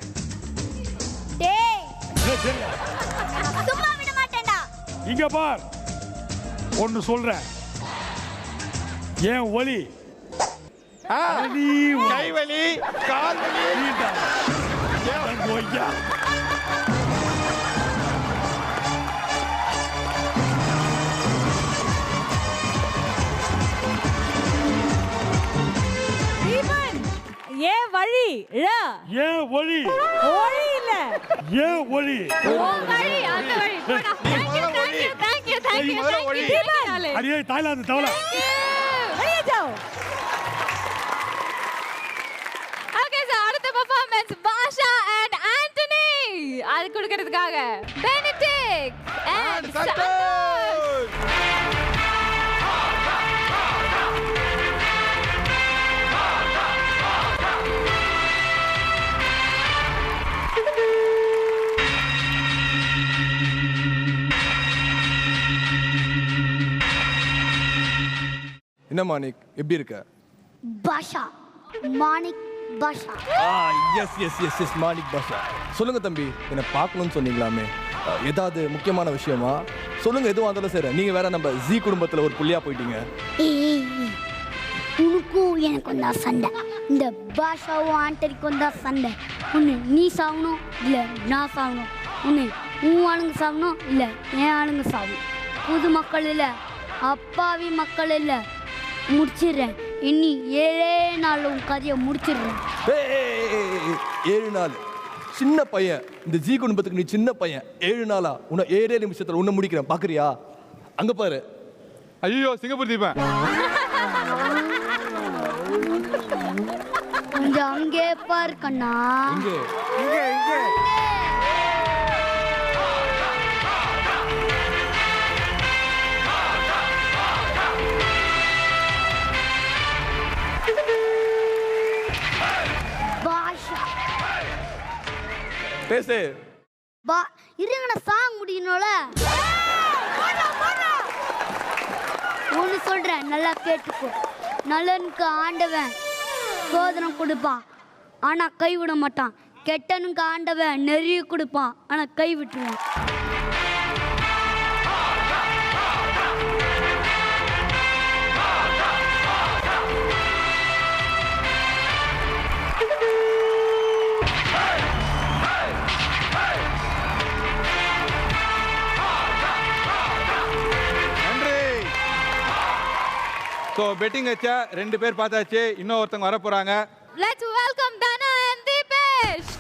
சும்மா விட மாட்டேன்டா. இங்க பார், ஒன்னு சொல்றேன். என் ஒலி, கை வலி, கால் வலி. ஏன் வழி? ஏன் ஒளி? ஒளி இல்ல, ஏன் ஒளி? வழி, அந்த வழி. Thank you. அடியே தாய்லாந்து தவளை. வெளியே जाओ. ஓகே சார், அடுத்த பெர்ஃபார்மன்ஸ் பாஷா அண்ட் ஆண்டனி. அது கொடுக்கிறதுக்காக பெனிடிக் அண்ட் சந்தோஷ். என்ன மாணிக், எப்படி இருக்க? Basha, Manik Basha. Yes yes yes yes Manik Basha. சொல்லுங்க தம்பி, என்ன பார்க்கணும்னு சொன்னீங்களாமே, ஏதாவது முக்கியமான விஷயமா சொல்லுங்க, எதுவும் இருந்தாலும் சரி. நீங்க வேற நம்ம ஜி குடும்பத்துல ஒரு புள்ளியா போயிட்டீங்க. உனக்கும் எனக்கும் தான் சண்டை. இந்த பாஷாவும் ஆண்டரிக்கும் தான் சண்டை. ஒன்று நீ சாகணும், இல்லை நான் சாகணும். ஒன்று உன் ஆளுங்க சாகணும், இல்லை என் ஆளுங்க சாகணும். புது மக்கள் இல்லை, அப்பாவி மக்கள் இல்லை. முடிச்சிடுறேன். இன்னி 7 நாள் உன் கதையை முடிச்சிடுறேன். 7 நாள்? சின்ன பையன், இந்த ஜி குடும்பத்துக்கு நீ சின்ன பையன். 7 நாளா? உன்னை 7 நிமிஷத்துல உன்னை முடிக்கிறேன், பாக்குறியா? அங்க பாரு. ஐயோ, சிங்கப்பூர் தீபன். கொஞ்சம் அங்கே பாரு கண்ணா. இங்கே இங்கே இங்கே பாஷா பேசு. இருங்கண்ணா, சாங் முடியணும்ல. ஒன்று சொல்றேன், நல்லா கேட்டுக்கோ. நல்லனுக்கு ஆண்டவன் சோதனை கொடுப்பான், ஆனா கை விட மாட்டான். கெட்டனுக்கு ஆண்டவன் நெறிய கொடுப்பான், ஆனா கை விட்டுருவான். ஸோ பெட்டிங் வச்சா 2 பேர் பார்த்தாச்சு, இன்னும் ஒருத்தவங்க வர போறாங்க. Let's welcome Dana and Deepesh.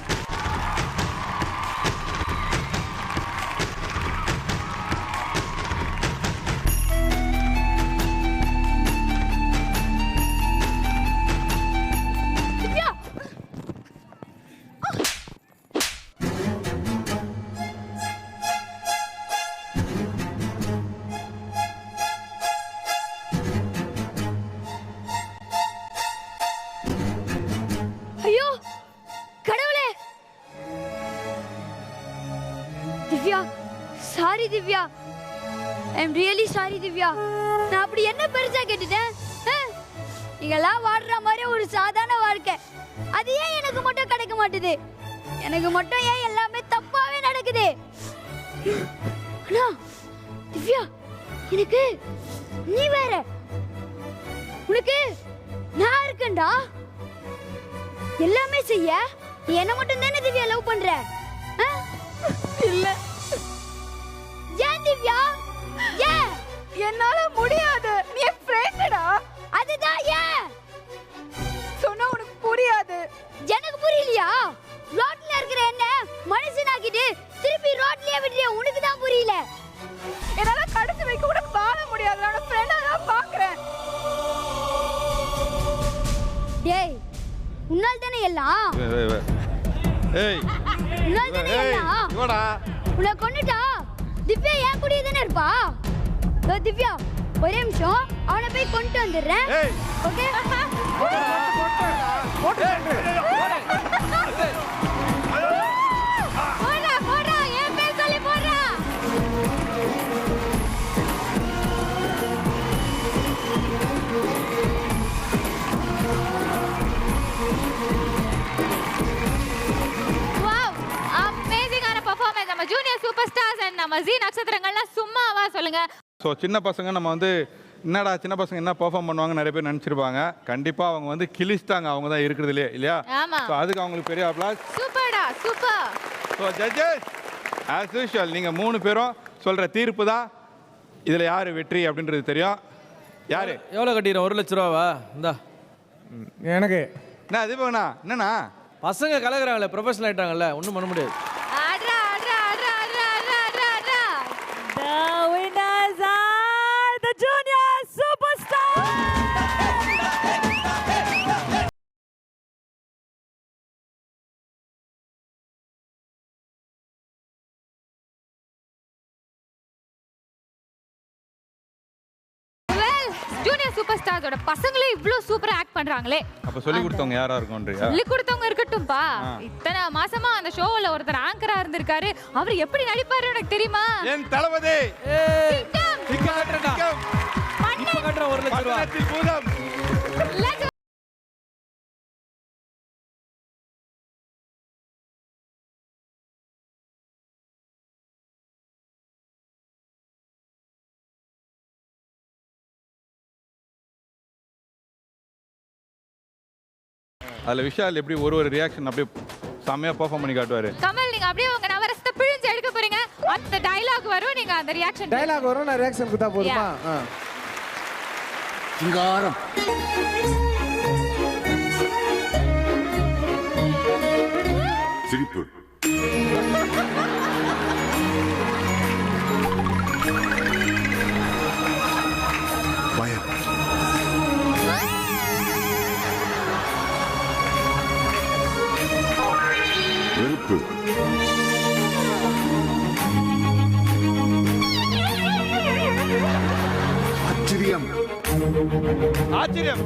ஐயோ கடவுளே! Divya, sorry Divya. I am really sorry Divya. நான் அப்படி என்ன பெருசா கேட்டுட்டேன்? நீங்கெல்லாம் வாடுற மாதிரி ஒரு சாதாரண வாழ்க்கை, அது ஏன் எனக்கு மட்டும் கிடைக்க மாட்டுது? எனக்கு மட்டும் ஏன் எல்லாமே தப்பாவே நடக்குது? அண்ணா திவ்யா, எனக்கு நீ வேற, உனக்கு நான் இருக்கேன்டா. எல்லாமே செய்ய நீ என்ன மட்டும் தானே திவ்யா லவ் பண்ற? இல்ல. ஏன் திவ்யா? ஏன்? என்னால முடியாது. நீ என் ஃப்ரெண்டடா. அதுதான் ஏன் சொன்னா உனக்கு புரியாது. எனக்கு புரியலையா? ரோட்ல இருக்கிற என்ன மனுஷனாக்கிட்டு திருப்பி ரோட்லயே விடுறியா? உனக்கு தான் புரியல. என்னால கடைசி வைக்க கூட வாழ முடியாது. நான் ஃப்ரெண்டா தான் பாக்குறேன். டேய், உன்னால் தானே எல்லாம். ஏய், உன்னால் தானே எல்லாம். இவடா உன்னை கொன்னுட்டா திவ்யா என் கூடயே தானே இருப்பா. திவ்யா, ஒரே நிமிஷம், அவனை போய் கொண்டு வந்துடுறேன். ஓகே? போடா போடா, என் பேர் சொல்லி போடா. நம்ம ஜூனியர் சூப்பர் ஸ்டார்ஸ் அண்ட் நம்ம ஜி நட்சத்திரங்கள்லாம் சும்மாவா சொல்லுங்க. ஸோ சின்ன பசங்க நம்ம வந்து என்னடா சின்ன பசங்க என்ன பெர்ஃபார்ம் பண்ணுவாங்க நிறைய பேர் நினச்சிருப்பாங்க. கண்டிப்பாக அவங்க வந்து கிழிச்சிட்டாங்க, அவங்க தான் இருக்கிறதுலே இல்லையா? ஸோ அதுக்கு அவங்களுக்கு பெரிய அப்ளாஸ். சூப்பர்டா, super. So judges as usual நீங்கள் 3 பேரும் சொல்கிற தீர்ப்பு தான் இதில் யார் வெற்றி அப்படின்றது தெரியும். யார் எவ்வளோ கட்டிடுறோம்? 1 லட்ச ரூபாவா? இந்தா எனக்கு என்ன இது பண்ணா என்னண்ணா? பசங்க கலக்குறாங்களே, ப்ரொஃபஷனல் ஆகிட்டாங்கல்ல, ஒன்றும் பண்ண முடியாது. The winners are the Junior Superstars. Junior super ஸ்டார்ஸோட பசங்களே இவ்ளோ சூப்பரா ஆக்ட் பண்றாங்களே, அப்ப சொல்லி கொடுத்தவங்க யாரா இருக்கும்ன்றியா? சொல்லி கொடுத்தவங்க இருக்கட்டும்பா. இத்தனை மாசமா அந்த ஷோல ஒருத்தர் ஆங்கரா இருந்திருக்காரு, அவர் எப்படி நடிப்பாரு எனக்கு தெரியுமா? என் தளபதி சிங்கம். இப்ப கட்டுற 1 லட்ச ரூபா. அதில் விஷால் எப்படி ஒரு ரியாக்ஷன் அப்படியே செம்மையாக பெர்ஃபார்ம் பண்ணி காட்டுவார். கமல் நீங்க அப்படியே உங்க நவரசத்தை பிழிஞ்சு எடுக்க போறீங்க. அந்த டயலாக் வரும், நீங்க அந்த ரியாக்ஷன் வரும், நான் ரியாக்ஷன் கொடுத்தா போதுமா? சிங்காரம் சிரிப்பு பயம் வெறுப்பு ஆச்சரியம் ஆச்சரியம்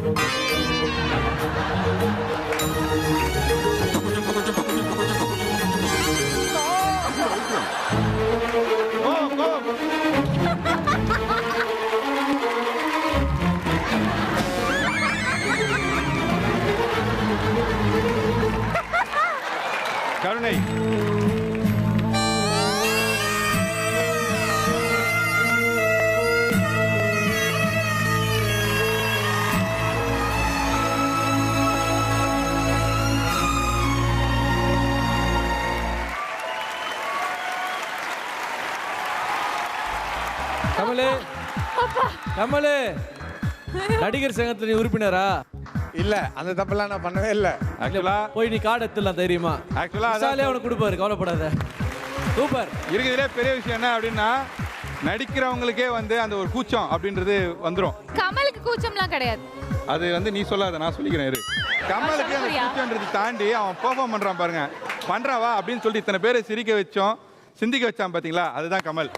கருணை கமலே கமலே நடிகர் சங்கத்துல நீ உறுப்பினரா? இல்ல அந்த தப்பெல்லாம் நான் பண்ணவே இல்ல. ஆக்சுவலா போய் நீ கார்டு எடுத்துடலாம் தைரியமா. ஆக்சுவலா விஷாலே அவனுக்கு கொடுப்பாரு, கவலைப்படாத. சூப்பர். இருக்கிறதுலே பெரிய விஷயம் என்ன அப்படின்னா நடிக்கிறவங்களுக்கே வந்து அந்த ஒரு கூச்சம் அப்படின்றது வந்துடும். கமலுக்கு கூச்சம்லாம் கிடையாது. அது வந்து நீ சொல்லாத, நான் சொல்லிக்கிறேன் இரு. கமலுக்கு அந்த கூச்சம்ன்றது தாண்டி அவன் பெர்ஃபார்ம் பண்றான் பாருங்க, பண்றாவா அப்படின்னு சொல்லிட்டு இத்தனை பேரை சிரிக்க வச்சோம், சிந்திக்க வச்சான் பாத்தீங்களா, அதுதான் கமல்.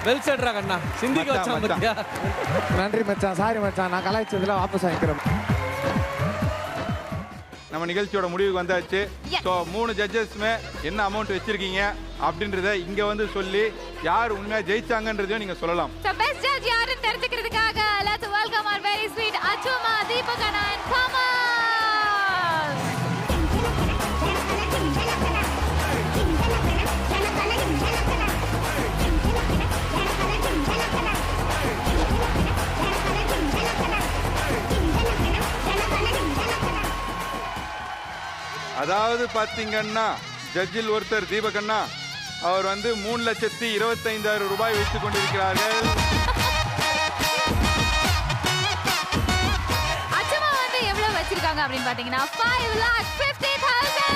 வெல் செட்ரா கண்ணா, சிந்திக்க வச்சான் பாத்தியா. நன்றி மச்சான், சாரி மச்சான், நான் கலாய்ச்சதுல வாபஸ் வாங்கிக்கிறேன். நம்ம நிகழ்ச்சியோட முடிவுக்கு வந்தாச்சு. ஸோ 3 ஜட்ஜஸ்மே என்ன அமௌண்ட் வச்சிருக்கீங்க அப்படின்றத இங்க வந்து சொல்லி யார் உண்மையா ஜெயிச்சாங்கன்றதையும் நீங்க சொல்லலாம். So best judge யாருன்னு தெரிஞ்சுக்கிறதுக்காக let's welcome our very sweet Achuma, Deepakana and Kamal. அதாவது பாத்தீங்கன்னா ஜட்ஜில் ஒருத்தர் தீபகண்ணா, அவர் வந்து 3,25,000 ரூபாய் வைத்துக் கொண்டிருக்கிறார்கள். அச்சமா வந்து எவ்வளவு வச்சிருக்காங்க அப்படின்னு பாத்தீங்கன்னா 5,50,000.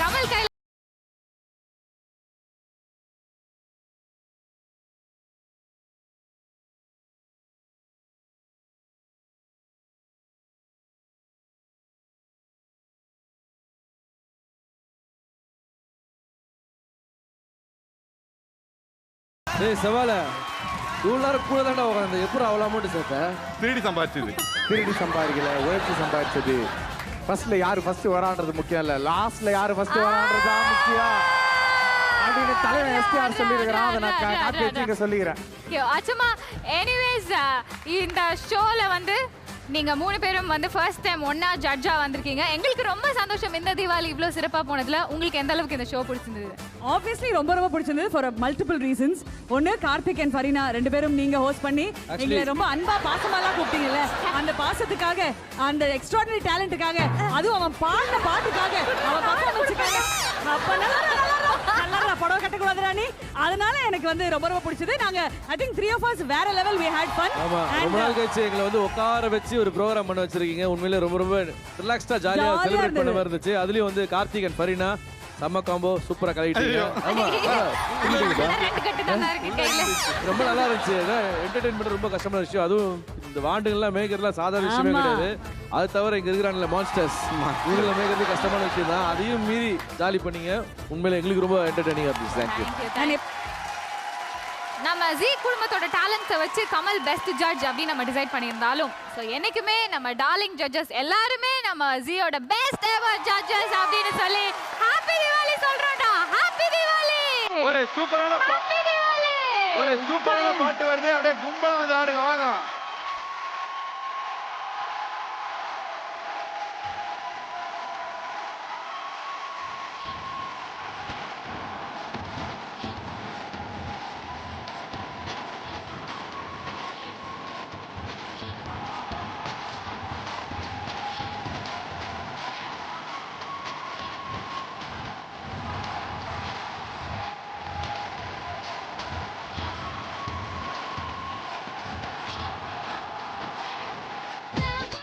கமல் கையில டேய் சவால இவ்வளோ கூட தாண்டா உட்காந்து எப்படி அவ்வளோ அமௌண்ட் சேர்த்த? திருடி சம்பாதிச்சது. திருடி சம்பாதிக்கல, உழைச்சி சம்பாதிச்சது. ஃபர்ஸ்ட்ல யாரு ஃபர்ஸ்ட் வரான்றது முக்கியம் இல்ல, லாஸ்ட்ல யாரு ஃபர்ஸ்ட் வரான்றது தான் முக்கியம் அப்படின்னு தலைவர் எஸ்டிஆர் சொல்லியிருக்கிறான். அதை நான் காப்பி வச்சு சொல்லிக்கிறேன். அச்சமா எனிவேஸ் இந்த ஷோல வந்து நீங்க 3 பேரும் வந்து ஃபர்ஸ்ட் டைம் ஒண்ணா ஜட்ஜா வந்திருக்கீங்க. எங்களுக்கு ரொம்ப சந்தோஷம் இந்த தீபாவளி இவ்வளவு சிறப்பா போனதுல. உங்களுக்கு எந்த அளவுக்கு இந்த ஷோ பிடிச்சிருந்தது? ஆப்வியஸ்லி ரொம்ப ரொம்ப பிடிச்சிருந்தது ஃபார் மல்டிபிள் ரீசன்ஸ். ஒன்று கார்த்திக் அண்ட் ஃபரீனா 2 பேரும் நீங்க ஹோஸ்ட் பண்ணி எங்களை ரொம்ப அன்பா பாசமாலாம் கூப்பிட்டீங்கல்ல, அந்த பாசத்துக்காக, அந்த எக்ஸ்ட்ராடினரி டேலண்ட்டுக்காக, அதுவும் அவன் பாடின பாட்டுக்காக, அவன் பர்ஃபார்மன்ஸுக்காக, அப்ப நல்லா படம் கட்டக்கூடாதுடா நீ. அதனால எனக்கு வந்து ரொம்ப ரொம்ப பிடிச்சது. நாங்க ஐ திங்க் 3 of us வேற லெவல் we had fun. ஆமா, ரொம்ப நாள் கழிச்சு எங்களை வந்து உட்கார வச்சு ஒரு ப்ரோகிராம் பண்ண வச்சிருக்கீங்க. உண்மையிலே ரொம்ப ரொம்ப ரிலாக்ஸ்டா ஜாலியா செலிப்ரேட் பண்ண மாதிரி இருந்துச்சு. அதுலயும் வந்து கார்த்திக் அண்ட் ஃபரீனா செம்ம காம்போ, சூப்பரா கலக்கிட்டீங்க. ஆமா, ரொம்ப நல்லா இருந்துச்சு. என்டர்டெயின்மெண்ட் ரொம்ப கஷ்டமான விஷயம். அதுவும் இந்த வாண்டுகள்லாம் மேய்க்கிறதுலாம் சாதாரண விஷயமே கிடையாது. அது தவிர இங்க இருக்கிறாங்கல்ல மான்ஸ்டர்ஸ், இவங்களை மேய்க்கிறது கஷ்டமான விஷயம் தான். அதையும் மீறி ஜாலி பண்ணீங்க. உண்மையில எங்களுக்கு ரொம்ப என்டர்டெய்னிங்கா இருந்துச்சு. தேங்க்யூ. நம்ம ஜி குடும்பத்தோட டேலண்ட்ஸை வச்சு கமல் பெஸ்ட் ஜட்ஜ் அப்படின்னு நம்ம டிசைட் பண்ணியிருந்தாலும் ஸோ என்னைக்குமே நம்ம டார்லிங் ஜட்ஜஸ் எல்லாருமே நம்ம ஜியோட பெஸ்ட் எவர் ஜட்ஜஸ் அப்படின்னு சொல்லி ஹாப்பி தீபாவளி சொல்றோம்டா. ஹாப்பி தீபாவளி. ஒரு சூப்பரான பாட்டு வருது, அப்படியே கும்பலம் வந்து ஆடுங்க வாங்க.